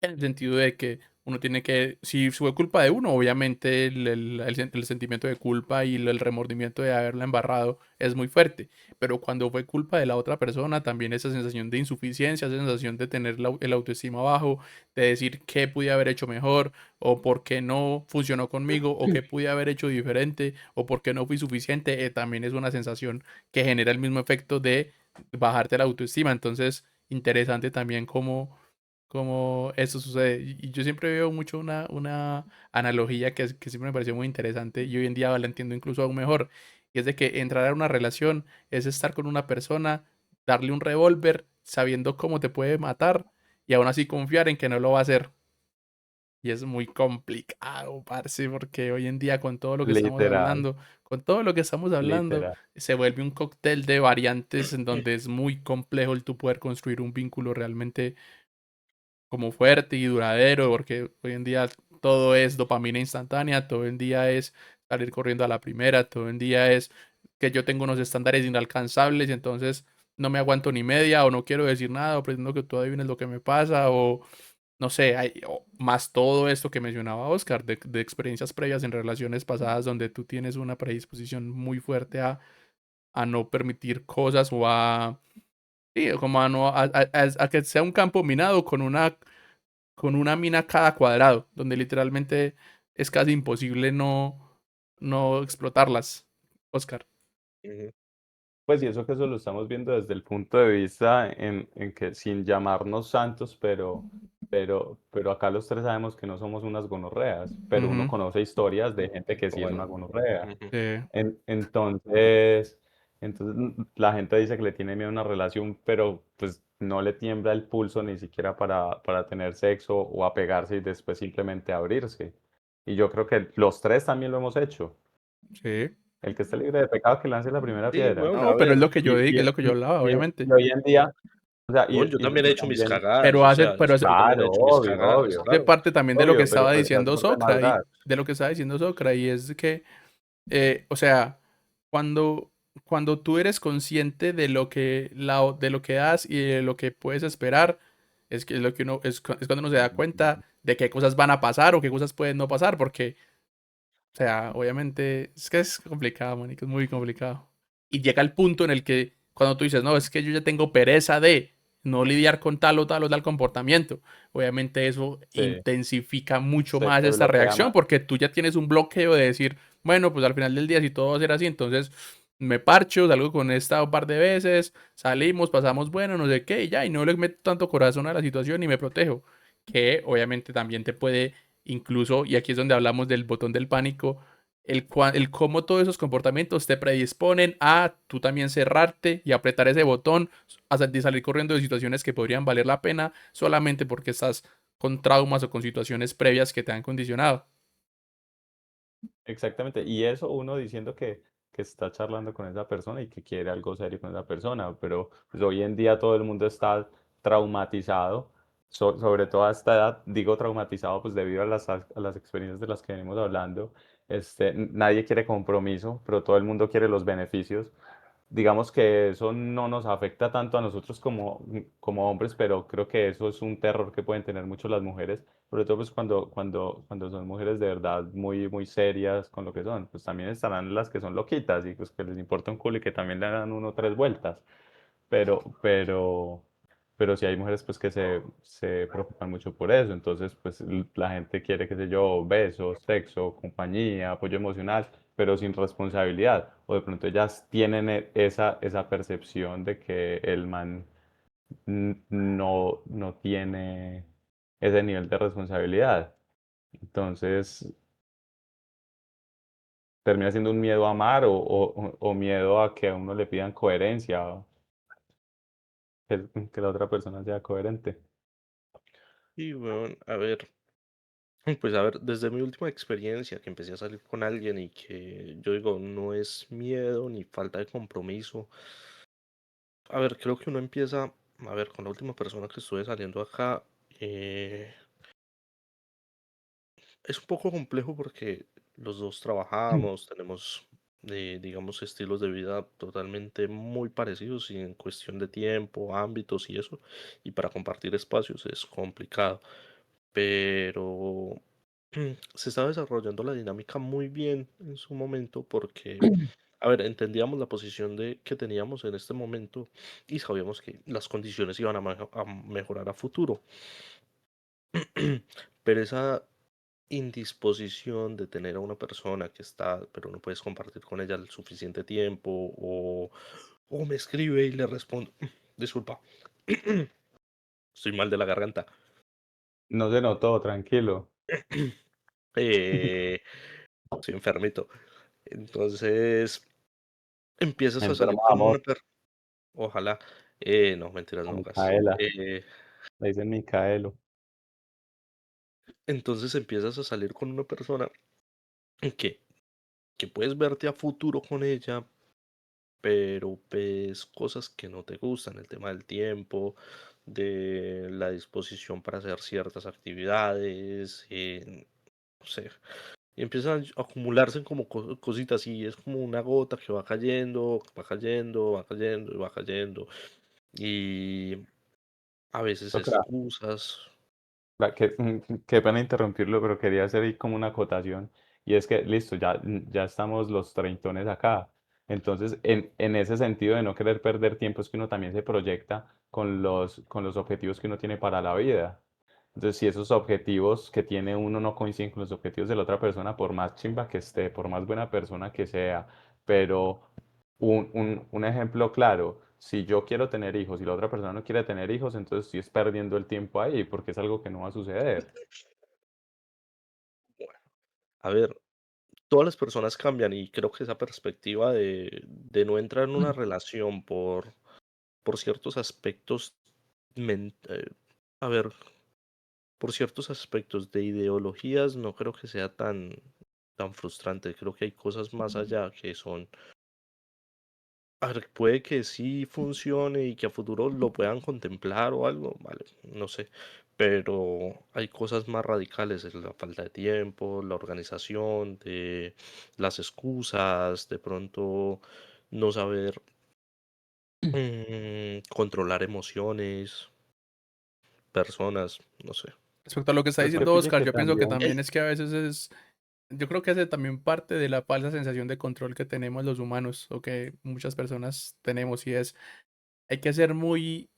en el sentido de que uno tiene que, si fue culpa de uno, obviamente el sentimiento de culpa y el remordimiento de haberla embarrado es muy fuerte, pero cuando fue culpa de la otra persona, también esa sensación de insuficiencia, esa sensación de tener el autoestima bajo, de decir qué pude haber hecho mejor, o por qué no funcionó conmigo, o qué pude haber hecho diferente, o por qué no fui suficiente, también es una sensación que genera el mismo efecto de bajarte la autoestima. Entonces, interesante también cómo eso sucede. Y yo siempre veo mucho una analogía que siempre me pareció muy interesante y hoy en día la entiendo incluso aún mejor. y es de que entrar a una relación es estar con una persona, darle un revólver sabiendo cómo te puede matar y aún así confiar en que no lo va a hacer. Y es muy complicado, parce, porque hoy en día con todo lo que estamos Literal, hablando, con todo lo que estamos hablando, literal. se vuelve un cóctel de variantes en donde es muy complejo el tú poder construir un vínculo realmente como fuerte y duradero, porque hoy en día todo es dopamina instantánea, todo el día es salir corriendo a la primera, todo el día es que yo tengo unos estándares inalcanzables y entonces no me aguanto ni media o no quiero decir nada o pretendo que tú adivines lo que me pasa o no sé, o más todo esto que mencionaba Oscar de experiencias previas en relaciones pasadas donde tú tienes una predisposición muy fuerte a no permitir cosas o a... Sí, como a, no, a que sea un campo minado con una mina a cada cuadrado, donde literalmente es casi imposible no explotarlas, Oscar. Ujú. Pues y eso que eso lo estamos viendo desde el punto de vista en que sin llamarnos santos, pero acá los tres sabemos que no somos unas gonorreas, pero uno Ujú, conoce historias de gente que sí es una Bueno, gonorrea. ujú. sí, Entonces la gente dice que le tiene miedo a una relación, pero pues no le tiembla el pulso ni siquiera para tener sexo o apegarse y después simplemente abrirse. Y yo creo que los tres también lo hemos hecho. sí. El que esté libre de pecado que lance la primera Sí, piedra. bueno, a No, pero es ver, lo que yo digo, es lo que yo hablaba, Y obviamente. hoy en día, o sea, bueno, yo también he y hecho mis también, cagadas, Pero o hace, sea, pero yo también he claro, hecho mis obvio, cagadas, obvio, de claro. parte también de lo que obvio, pero estaba pues diciendo error de Socra y maldad. de lo que estaba diciendo Socra y es que, o sea, cuando, cuando tú eres consciente de lo que, de lo que das y de lo que puedes esperar, es que es lo que uno, es cuando uno se da cuenta de qué cosas van a pasar o qué cosas pueden no pasar, porque, o sea, obviamente, es que es complicado, manico, es muy complicado. Y llega el punto en el que cuando tú dices, no, es que yo ya tengo pereza de no lidiar con tal o tal o tal comportamiento, obviamente eso Sí, intensifica mucho se más te esta bloquea reacción más. porque tú ya tienes un bloqueo de decir, bueno, pues al final del día si todo va a ser así, entonces me parcho, salgo con esta un par de veces, salimos, pasamos bueno, no sé qué, y ya, y no le meto tanto corazón a la situación y me protejo, que obviamente también te puede incluso, y aquí es donde hablamos del botón del pánico, el cómo todos esos comportamientos te predisponen a tú también cerrarte y apretar ese botón, de salir corriendo de situaciones que podrían valer la pena solamente porque estás con traumas o con situaciones previas que te han condicionado. Exactamente. Y eso uno diciendo que está charlando con esa persona y que quiere algo serio con esa persona, pero pues, hoy en día todo el mundo está traumatizado, sobre todo a esta edad, digo traumatizado pues debido a las experiencias de las que venimos hablando. Nadie quiere compromiso, pero todo el mundo quiere los beneficios. Digamos que eso no nos afecta tanto a nosotros como hombres, pero creo que eso es un terror que pueden tener mucho las mujeres, sobre todo pues cuando son mujeres de verdad muy, muy serias con lo que son. Pues también estarán las que son loquitas y pues que les importa un culo y que también le dan uno tres vueltas. Pero, pero, pero sí hay mujeres pues que se preocupan mucho por eso. Entonces pues la gente quiere, qué sé yo, besos, sexo, compañía, apoyo emocional, pero sin responsabilidad. O de pronto ellas tienen esa percepción de que el man no tiene ese nivel de responsabilidad. Entonces termina siendo un miedo a amar o miedo a que a uno le pidan coherencia, o que la otra persona sea coherente. Y bueno, a ver, pues a ver, desde mi última experiencia que empecé a salir con alguien y que yo digo, no es miedo ni falta de compromiso. A ver, creo que uno empieza, a ver, con la última persona que estuve saliendo acá, eh, es un poco complejo porque los dos trabajamos, tenemos, digamos, estilos de vida totalmente muy parecidos y en cuestión de tiempo, ámbitos y eso, y para compartir espacios es complicado, pero se está desarrollando la dinámica muy bien en su momento porque, a ver, entendíamos la posición que teníamos en este momento y sabíamos que las condiciones iban a mejorar a futuro. Pero esa indisposición de tener a una persona que está, pero no puedes compartir con ella el suficiente tiempo, o me escribe y le respondo, disculpa, estoy mal de la garganta. No se notó, tranquilo. Eh, Estoy enfermito. Entonces, empiezas a salir Enfermo de con amor, una ojalá, no, mentiras, a no, gas. Micaela, le dicen Micaelo. Entonces empiezas a salir con una persona que, que puedes verte a futuro con ella, pero ves cosas que no te gustan, el tema del tiempo, de la disposición para hacer ciertas actividades, no sé, y empiezan a acumularse como cositas y es como una gota que va cayendo, va cayendo, va cayendo y va cayendo. Y a veces excusas. Qué pena interrumpirlo, pero quería hacer ahí como una acotación. Y es que, listo, ya estamos los treintones acá. Entonces, en ese sentido de no querer perder tiempo, es que uno también se proyecta con los objetivos que uno tiene para la vida. Entonces, si esos objetivos que tiene uno no coinciden con los objetivos de la otra persona, por más chimba que esté, por más buena persona que sea, pero un ejemplo claro, si yo quiero tener hijos y la otra persona no quiere tener hijos, entonces estoy perdiendo el tiempo ahí porque es algo que no va a suceder. Bueno, a ver, todas las personas cambian y creo que esa perspectiva de no entrar en una relación por ciertos aspectos, men- eh, a ver, por ciertos aspectos de ideologías, no creo que sea tan frustrante. Creo que hay cosas más allá que son, a ver, puede que sí funcione y que a futuro lo puedan contemplar o algo, vale, no sé. Pero hay cosas más radicales, es la falta de tiempo, la organización, de las excusas, de pronto no saber controlar emociones, personas, no sé. Respecto a lo que está Pero es que diciendo pille Oscar, que yo pienso que también, también es que a veces yo creo que hace también parte de la falsa sensación de control que tenemos los humanos o que muchas personas tenemos y es, hay que ser muy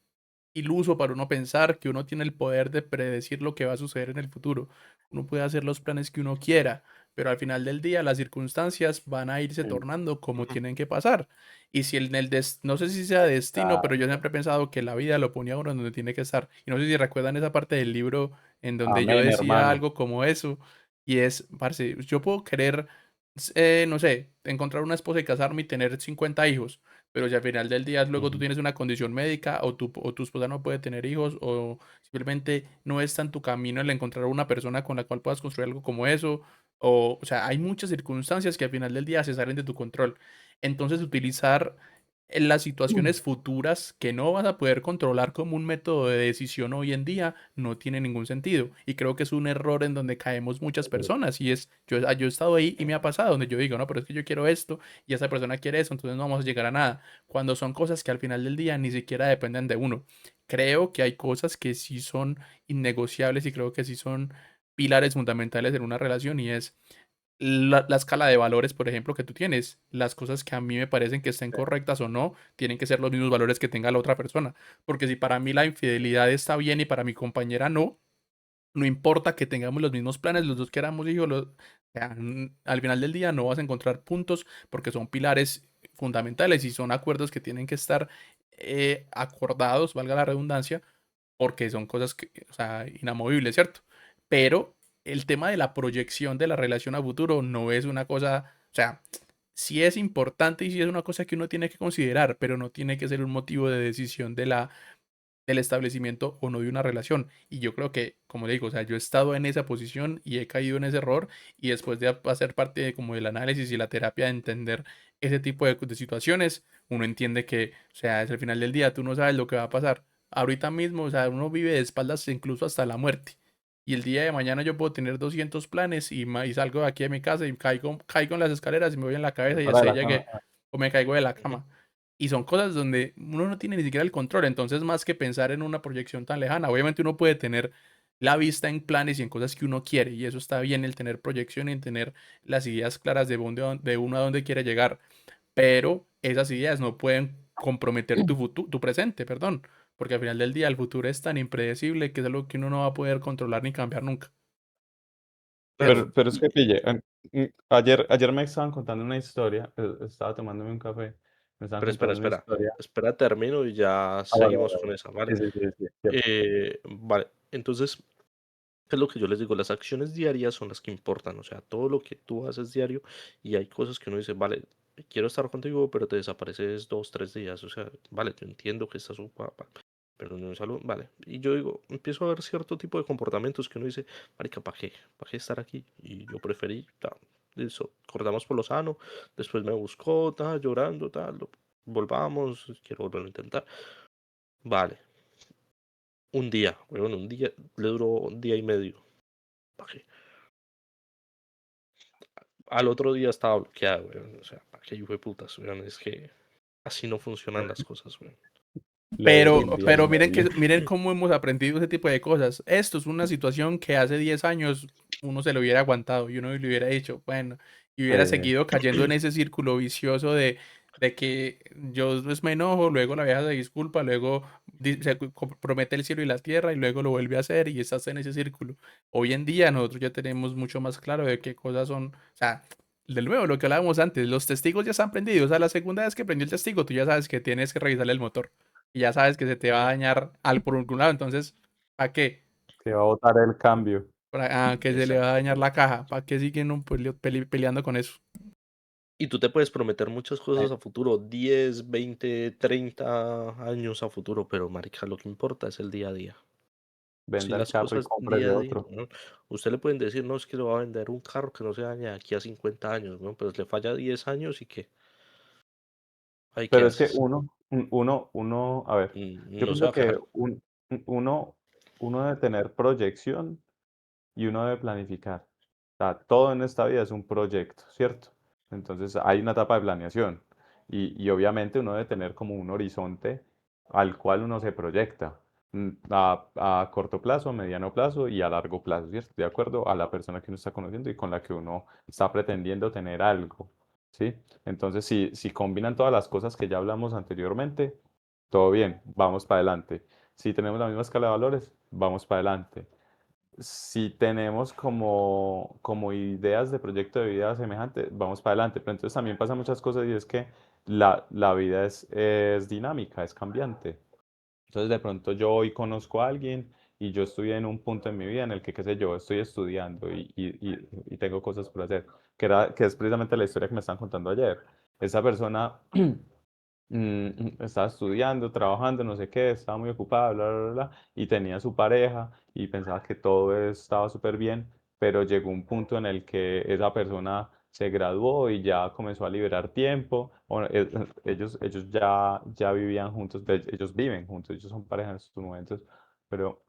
iluso para uno pensar que uno tiene el poder de predecir lo que va a suceder en el futuro. Uno puede hacer los planes que uno quiera, pero al final del día las circunstancias van a irse sí, tornando como tienen que pasar. Y si no sé si sea destino, pero yo siempre he pensado que la vida lo ponía a uno en donde tiene que estar. Y no sé si recuerdan esa parte del libro en donde yo amén, decía hermano. algo como eso. Y es, parce, yo puedo querer, no sé, encontrar una esposa y casarme y tener 50 hijos, pero si al final del día luego tú Ujú. tienes una condición médica o tu esposa no puede tener hijos o simplemente no está en tu camino el encontrar una persona con la cual puedas construir algo como eso, o sea, hay muchas circunstancias que al final del día se salen de tu control. Entonces utilizar en las situaciones futuras que no vas a poder controlar como un método de decisión hoy en día no tiene ningún sentido. Y creo que es un error en donde caemos muchas personas. Y es, yo he estado ahí y me ha pasado donde yo digo, no, pero es que yo quiero esto y esa persona quiere eso, entonces no vamos a llegar a nada. Cuando son cosas que al final del día ni siquiera dependen de uno. Creo que hay cosas que sí son innegociables y creo que sí son pilares fundamentales en una relación y es la escala de valores, por ejemplo, que tú tienes. Las cosas que a mí me parecen que estén correctas o no, tienen que ser los mismos valores que tenga la otra persona. Porque si para mí la infidelidad está bien y para mi compañera no, no importa que tengamos los mismos planes, los dos queramos hijos, o sea, al final del día no vas a encontrar puntos porque son pilares fundamentales y son acuerdos que tienen que estar acordados, valga la redundancia, porque son cosas que, o sea, inamovibles, ¿cierto? Pero el tema de la proyección de la relación a futuro no es una cosa, o sea, sí es importante y sí es una cosa que uno tiene que considerar, pero no tiene que ser un motivo de decisión del establecimiento o no de una relación. Y yo creo que, como le digo, o sea, yo he estado en esa posición y he caído en ese error y después de hacer parte de, como del análisis y la terapia de entender ese tipo de situaciones, uno entiende que, o sea, es el final del día, tú no sabes lo que va a pasar. Ahorita mismo, o sea, uno vive de espaldas incluso hasta la muerte. Y el día de mañana yo puedo tener 200 planes y salgo de aquí de mi casa y caigo en las escaleras y me voy en la cabeza y Para hasta de ahí la cama. llegué o me caigo de la Ujú. cama. Y son cosas donde uno no tiene ni siquiera el control. Entonces, más que pensar en una proyección tan lejana, obviamente uno puede tener la vista en planes y en cosas que uno quiere. Y eso está bien, el tener proyección y en tener las ideas claras de uno a dónde quiere llegar. Pero esas ideas no pueden comprometer tu presente, perdón. Porque al final del día el futuro es tan impredecible que es algo que uno no va a poder controlar ni cambiar nunca. Claro, Pero es que pille, ayer me estaban contando una historia, estaba tomándome un café, me estaban pero espera, contando una espera. historia. Espera, termino y ya Bueno, seguimos bueno, con bueno. esa, ¿vale? Sí, sí, sí, sí, cierto. Vale, entonces, ¿qué es lo que yo les digo? Las acciones diarias son las que importan, o sea, todo lo que tú haces diario y hay cosas que uno dice, vale, quiero estar contigo, pero te desapareces 2, 3 días. O sea, vale, te entiendo que estás ocupada, pero no es algo, vale. Y yo digo, empiezo a ver cierto tipo de comportamientos que uno dice, marica, ¿para qué? ¿Para qué estar aquí? Y yo preferí, listo, cortamos por lo sano, después me buscó, llorando, volvamos, quiero volverlo a intentar. Vale, un día, bueno, un día, le duró un día y medio. ¿Para qué? Al otro día estaba bloqueado, weón. O sea, ¿para qué hijo de putas, weón? Es que así no funcionan las cosas, weón. Le duró un día y Pero miren medio. miren cómo hemos aprendido ese tipo de cosas. Esto es una situación que hace 10 años uno se lo hubiera aguantado y uno le hubiera dicho, bueno, y hubiera Eh, seguido cayendo en ese círculo vicioso de que yo me enojo, luego la vieja se disculpa, luego promete el cielo y la tierra y luego lo vuelve a hacer y estás en ese círculo. Hoy en día nosotros ya tenemos mucho más claro de qué cosas son, o sea, de nuevo, lo que hablábamos antes, los testigos ya están prendidos. O sea, la segunda vez que prendió el testigo, tú ya sabes que tienes que revisarle el motor y ya sabes que se te va a Mm, dañar al por algún lado, entonces, ¿para qué? que va a votar el cambio. Para que se le va a dañar la exactamente. caja, ¿para qué siguen peleando con eso? Y tú te puedes prometer muchas Eh, cosas a futuro, 10, 20, 30 años a futuro, pero marica, lo que importa es el día a día. Si Venda el las carro y cosas cómprese día a día, otro. ¿no? Usted le pueden decir, no, es que le va a vender un carro que no se dañe de aquí a 50 años, ¿no? Pero le falla 10 años y ¿qué? ¿Ahí qué Pero es que haces? a ver, yo No se va pienso a que quejar. uno debe tener proyección y uno debe planificar. O sea, todo en esta vida es un proyecto, ¿cierto? Entonces hay una etapa de planeación y obviamente uno debe tener como un horizonte al cual uno se proyecta a corto plazo, a mediano plazo y a largo plazo, ¿cierto? De acuerdo a la persona que uno está conociendo y con la que uno está pretendiendo tener algo, ¿sí? Entonces, si combinan todas las cosas que ya hablamos anteriormente, todo bien, vamos para adelante. Si tenemos la misma escala de valores, vamos para adelante. Si tenemos como ideas de proyecto de vida semejante, vamos para adelante. Pero entonces también pasan muchas cosas y es que la vida es dinámica, es cambiante. Entonces de pronto yo hoy conozco a alguien y yo estoy en un punto en mi vida en el que, qué sé yo, estoy estudiando y tengo cosas por hacer, que es precisamente la historia que me están contando ayer. Esa persona estaba estudiando, trabajando, no sé qué, estaba muy ocupada, bla, bla, bla, bla, y tenía su pareja y pensaba que todo estaba súper bien, pero llegó un punto en el que esa persona se graduó y ya comenzó a liberar tiempo. Bueno, ellos ya vivían juntos, ellos viven juntos, ellos son pareja en estos momentos, pero,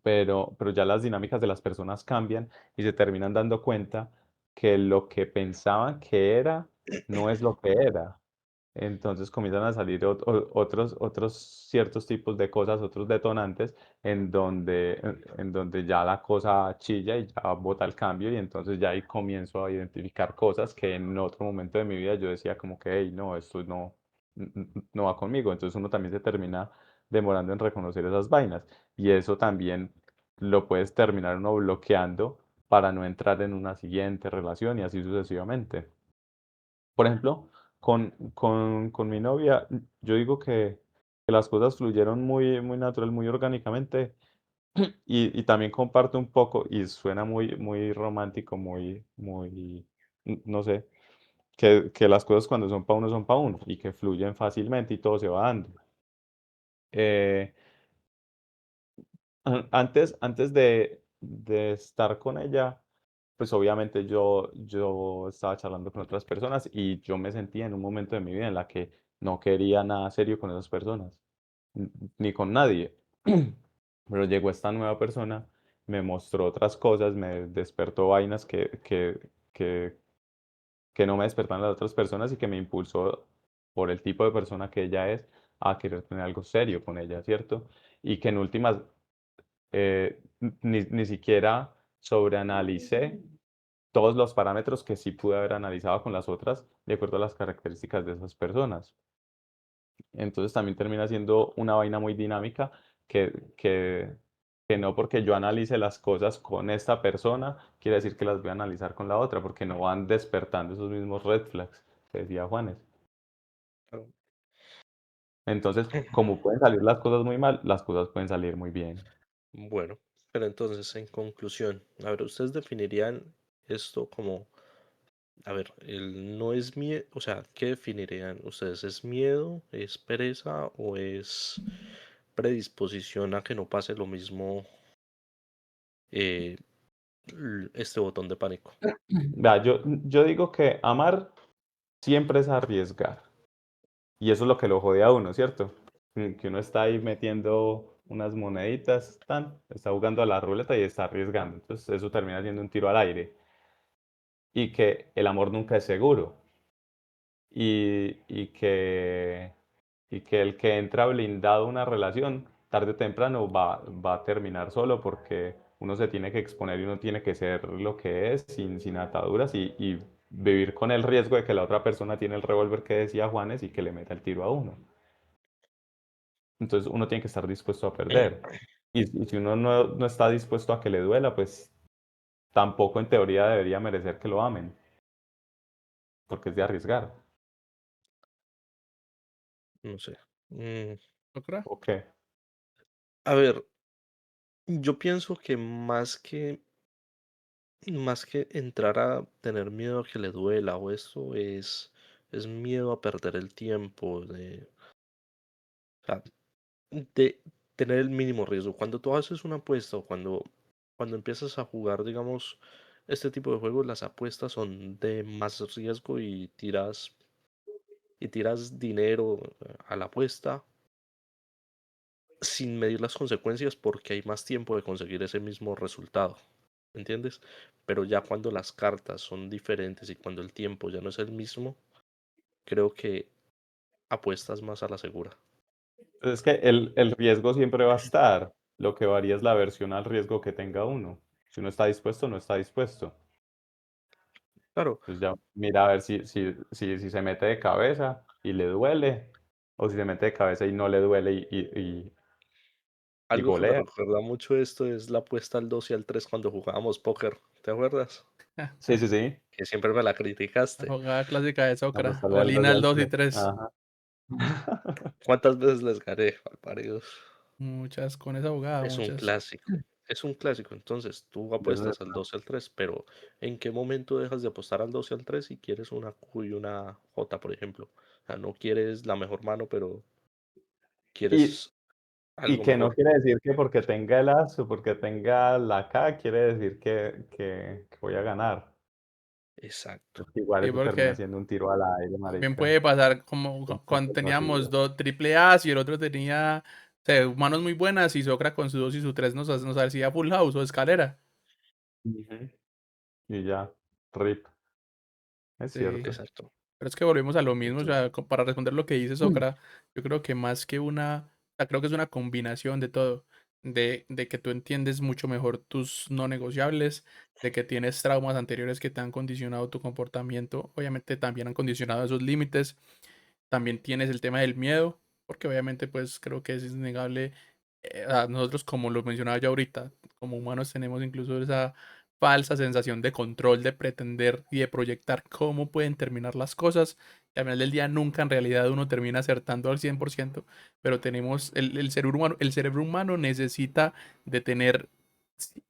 pero ya las dinámicas de las personas cambian y se terminan dando cuenta que lo que pensaban que era no es lo que era. Entonces comienzan a salir otros ciertos tipos de cosas, otros detonantes, en donde ya la cosa chilla y ya bota el cambio y entonces ya ahí comienzo a identificar cosas que en otro momento de mi vida yo decía como que, hey, no, esto no va conmigo. Entonces uno también se termina demorando en reconocer esas vainas y eso también lo puedes terminar uno bloqueando para no entrar en una siguiente relación y así sucesivamente. Por ejemplo, con mi novia, yo digo que las cosas fluyeron muy, muy natural, muy orgánicamente, y también comparto un poco, y suena muy, muy romántico, no sé, que las cosas cuando son para uno, y que fluyen fácilmente y todo se va dando. Eh, antes de estar con ella, pues obviamente yo estaba charlando con otras personas y yo me sentía en un momento de mi vida en la que no quería nada serio con esas personas, ni con nadie. Pero llegó esta nueva persona, me mostró otras cosas, me despertó vainas que, que no me despertaban las otras personas y que me impulsó por el tipo de persona que ella es a querer tener algo serio con ella, ¿cierto? Y que en últimas ni siquiera sobreanalicé todos los parámetros que sí pude haber analizado con las otras de acuerdo a las características de esas personas. Entonces también termina siendo una vaina muy dinámica que, que, que no porque yo analice las cosas con esta persona, quiere decir que las voy a analizar con la otra, porque no van despertando esos mismos red flags, que decía Juanes. Claro. Entonces, como pueden salir las cosas muy mal, las cosas pueden salir muy bien. Bueno, pero entonces, en conclusión, a ver, ¿ustedes definirían esto como A ver, el no es miedo, o sea, ¿qué definirían ustedes? ¿Es miedo, es pereza o es predisposición a que no pase lo mismo eh, este botón de pánico? Vea, yo digo que amar siempre es arriesgar. Y eso es lo que lo jode a uno, ¿cierto? Que uno está ahí metiendo unas moneditas, está jugando a la ruleta y está arriesgando. Entonces eso termina siendo un tiro al aire. Y que el amor nunca es seguro. Y que el que entra blindado a una relación, tarde o temprano va a terminar solo porque uno se tiene que exponer y uno tiene que ser lo que es, sin ataduras y vivir con el riesgo de que la otra persona tiene el revólver que decía Juanes y que le meta el tiro a uno. Entonces uno tiene que estar dispuesto a perder. Y si uno no está dispuesto a que le duela, pues tampoco en teoría debería merecer que lo amen, porque es de arriesgar. No sé. Mm, ¿Socra? ¿O a ver, yo pienso que más que entrar a tener miedo a que le duela o eso es miedo a perder el tiempo, o sea, de tener el mínimo riesgo. Cuando tú haces una apuesta o cuando empiezas a jugar, digamos, este tipo de juegos, las apuestas son de más riesgo y tiras dinero a la apuesta sin medir las consecuencias porque hay más tiempo de conseguir ese mismo resultado. ¿Entiendes? Pero ya cuando las cartas son diferentes y cuando el tiempo ya no es el mismo, creo que apuestas más a la segura. Es que el riesgo siempre va a estar. Lo que varía es la aversión al riesgo que tenga uno. Si uno está dispuesto, no está dispuesto. Claro, Entonces ya mira a ver si se mete de cabeza y le duele, o si se mete de cabeza y no le duele y algo que me golea. recuerda mucho esto es la apuesta al 2 y al 3 cuando jugábamos póker. ¿Te acuerdas? Sí, sí, sí. Que siempre me la La criticaste. jugada clásica de Socra. Apostarle al 2 Olina y al al 2 y 3. 3. Ajá. ¿Cuántas veces les gané, malparidos? Muchas con esa jugada, Es un muchas. clásico. Es un clásico. Entonces, tú De eso apuestas se al trata. 2 y al 3, pero ¿en qué momento dejas de apostar al 2 y al 3 y quieres una Q y una J, por ejemplo? O sea, no quieres la mejor mano, pero Y, quieres y algo que no mejor. quiere decir que porque tenga el as o porque tenga la K, quiere decir que voy a ganar. Exacto. Porque igual Sí, eso termina porque siendo un tiro al aire, también marica. puede pasar como Con cuando puntos teníamos pasivos. dos triple A's y el otro tenía, o sea, manos muy buenas y Socra con su 2 y su 3 nos hacía full house o escalera. Ujú. Y ya, rip. Es Sí. cierto. Exacto. Pero es que volvemos a lo mismo, o Entonces, sea, para responder lo que dice Mm. Socra, yo creo que más que o sea, creo que es una combinación de todo, de que tú entiendes mucho mejor tus no negociables, de que tienes traumas anteriores que te han condicionado tu comportamiento, obviamente también han condicionado esos límites, también tienes el tema del miedo, porque obviamente pues creo que es innegable, a nosotros como lo mencionaba yo ahorita, como humanos tenemos incluso esa falsa sensación de control, de pretender y de proyectar cómo pueden terminar las cosas. Y al final del día nunca en realidad uno termina acertando al 100%, pero tenemos el cerebro humano necesita de tener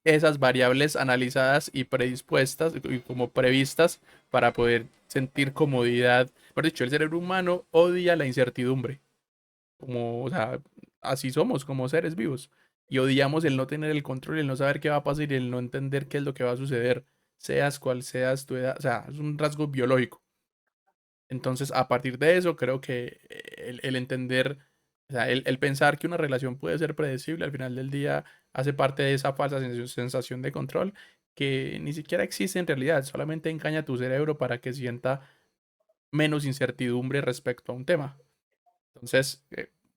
esas variables analizadas y predispuestas y como previstas para poder sentir comodidad. Por dicho, el cerebro humano odia la incertidumbre, como, o sea, así somos como seres vivos. Y odiamos el no tener el control, el no saber qué va a pasar y el no entender qué es lo que va a suceder, seas cual seas tu edad, o sea, es un rasgo biológico. Entonces, a partir de eso, creo que el entender, o sea, el pensar que una relación puede ser predecible al final del día hace parte de esa falsa sensación de control que ni siquiera existe en realidad, solamente engaña a tu cerebro para que sienta menos incertidumbre respecto a un tema. Entonces,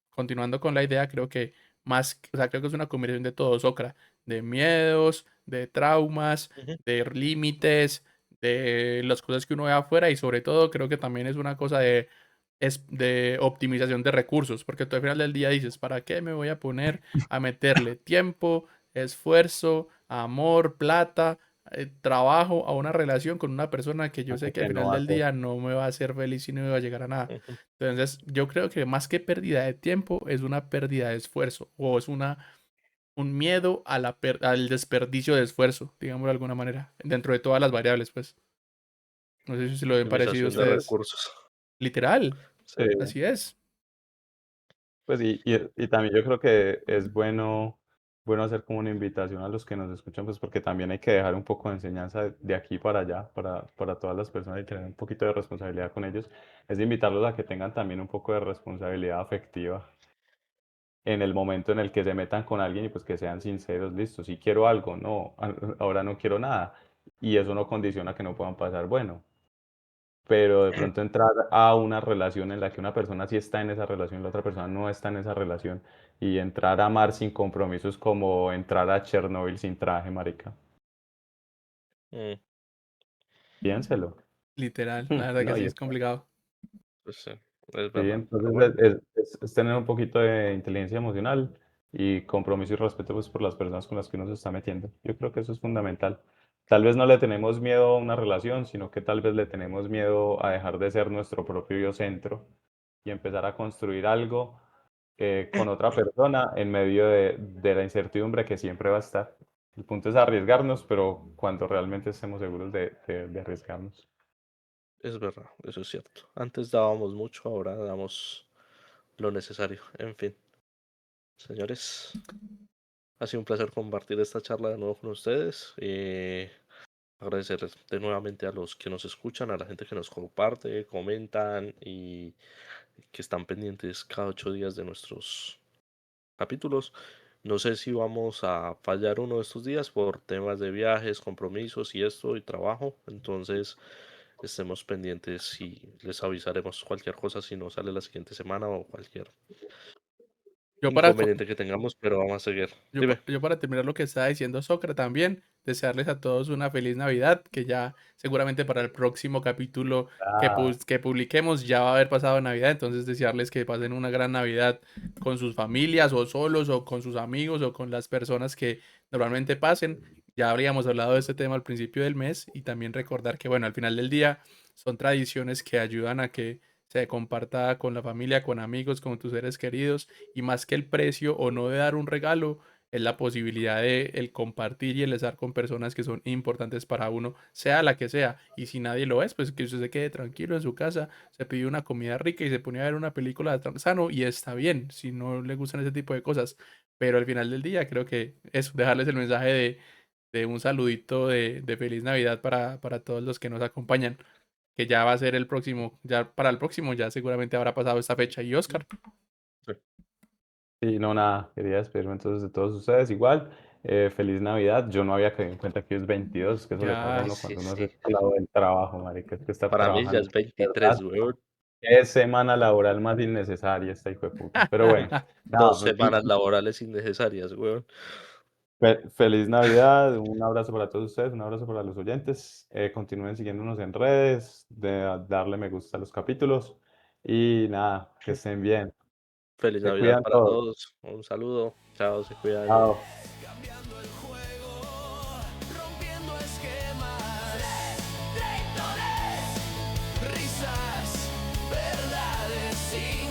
continuando con la idea, creo que o sea, creo que es una combinación de todo, Socra, de miedos, de traumas, ujú, de límites, de las cosas que uno ve afuera y sobre todo creo que también es una cosa de optimización de recursos, porque tú al final del día dices, ¿para qué me voy a poner a meterle tiempo, esfuerzo, amor, plata, trabajo a una relación con una persona que yo sé Algo que al que no final va a del hacer. día no me va a hacer feliz y no me va a llegar a nada? ujú. Entonces, yo creo que más que pérdida de tiempo, es una pérdida de esfuerzo o es un miedo a al desperdicio de esfuerzo, digamos de alguna manera, dentro de todas las variables, pues. No sé si lo ven parecido Optimización de ustedes. recursos. Literal, Sí. Sí. así es. Pues y también yo creo que es bueno hacer como una invitación a los que nos escuchan, pues porque también hay que dejar un poco de enseñanza de aquí para allá, para todas las personas y tener un poquito de responsabilidad con ellos. Es de invitarlos a que tengan también un poco de responsabilidad afectiva en el momento en el que se metan con alguien y pues que sean sinceros, listo, si quiero algo, no, ahora no quiero nada. Y eso no condiciona que no puedan pasar bueno. Pero de pronto entrar a una relación en la que una persona sí está en esa relación y la otra persona no está en esa relación y entrar a amar sin compromisos como entrar a Chernobyl sin traje, marica. Mm, Piénselo. Literal, la verdad que No, sí y es es, complicado. pues sí, es sí, verdad. Pero entonces bueno, es tener un poquito de inteligencia emocional y compromiso y respeto pues por las personas con las que uno se está metiendo. Yo creo que eso es fundamental. Tal vez no le tenemos miedo a una relación, sino que tal vez le tenemos miedo a dejar de ser nuestro propio yo centro y empezar a construir algo con otra persona en medio de la incertidumbre que siempre va a estar. El punto es arriesgarnos, pero cuando realmente estemos seguros de arriesgarnos. es verdad, eso es cierto. Antes dábamos mucho, ahora damos lo necesario. En fin, señores, ha sido un placer compartir esta charla de nuevo con ustedes. Agradecerles de nuevamente a los que nos escuchan, a la gente que nos comparte, comentan y que están pendientes cada 8 días de nuestros capítulos. No sé si vamos a fallar uno de estos días por temas de viajes, compromisos y esto y trabajo. Entonces estemos pendientes y les avisaremos cualquier cosa si no sale la siguiente semana o cualquier Yo para, co- inconveniente que tengamos, pero vamos a seguir. Dime. yo para terminar lo que estaba diciendo Socra también, desearles a todos una feliz Navidad, que ya seguramente para el próximo capítulo Ah, que publiquemos ya va a haber pasado Navidad, entonces desearles que pasen una gran Navidad con sus familias o solos o con sus amigos o con las personas que normalmente pasen. Ya habríamos hablado de este tema al principio del mes y también recordar que, bueno, al final del día son tradiciones que ayudan a que se comparta con la familia, con amigos, con tus seres queridos y más que el precio o no de dar un regalo, es la posibilidad de el compartir y el estar con personas que son importantes para uno, sea la que sea. Y si nadie lo es, pues que usted se quede tranquilo en su casa, se pide una comida rica y se pone a ver una película de sano y está bien, si no le gustan ese tipo de cosas. Pero al final del día creo que eso, dejarles el mensaje de un saludito de feliz Navidad para todos los que nos acompañan, que ya va a ser el próximo, ya para el próximo ya seguramente habrá pasado esta fecha. Y Oscar, Sí. sí, no, nada, quería despedirme entonces de todos ustedes. Igual, feliz Navidad. Yo no había caído en cuenta que es 22, que eso le pasa a ya Sí, uno sí, cuando uno es sí. esclavo del trabajo, marica. Es que estar Para mí ya trabajando, es de verdad. 23, weón. Es semana laboral más innecesaria esta hijo de puta. Pero bueno, nada, 2 semanas laborales innecesarias, weón. feliz Navidad, un abrazo para todos ustedes, un abrazo para los oyentes. Continúen siguiéndonos en redes, de darle me gusta a los capítulos y nada, que estén bien. Feliz Se Navidad cuidan para todos. todos. Un saludo. Chao, se cuidan. Chao. cambiando el juego, rompiendo esquemas, traidores, risas, verdades sin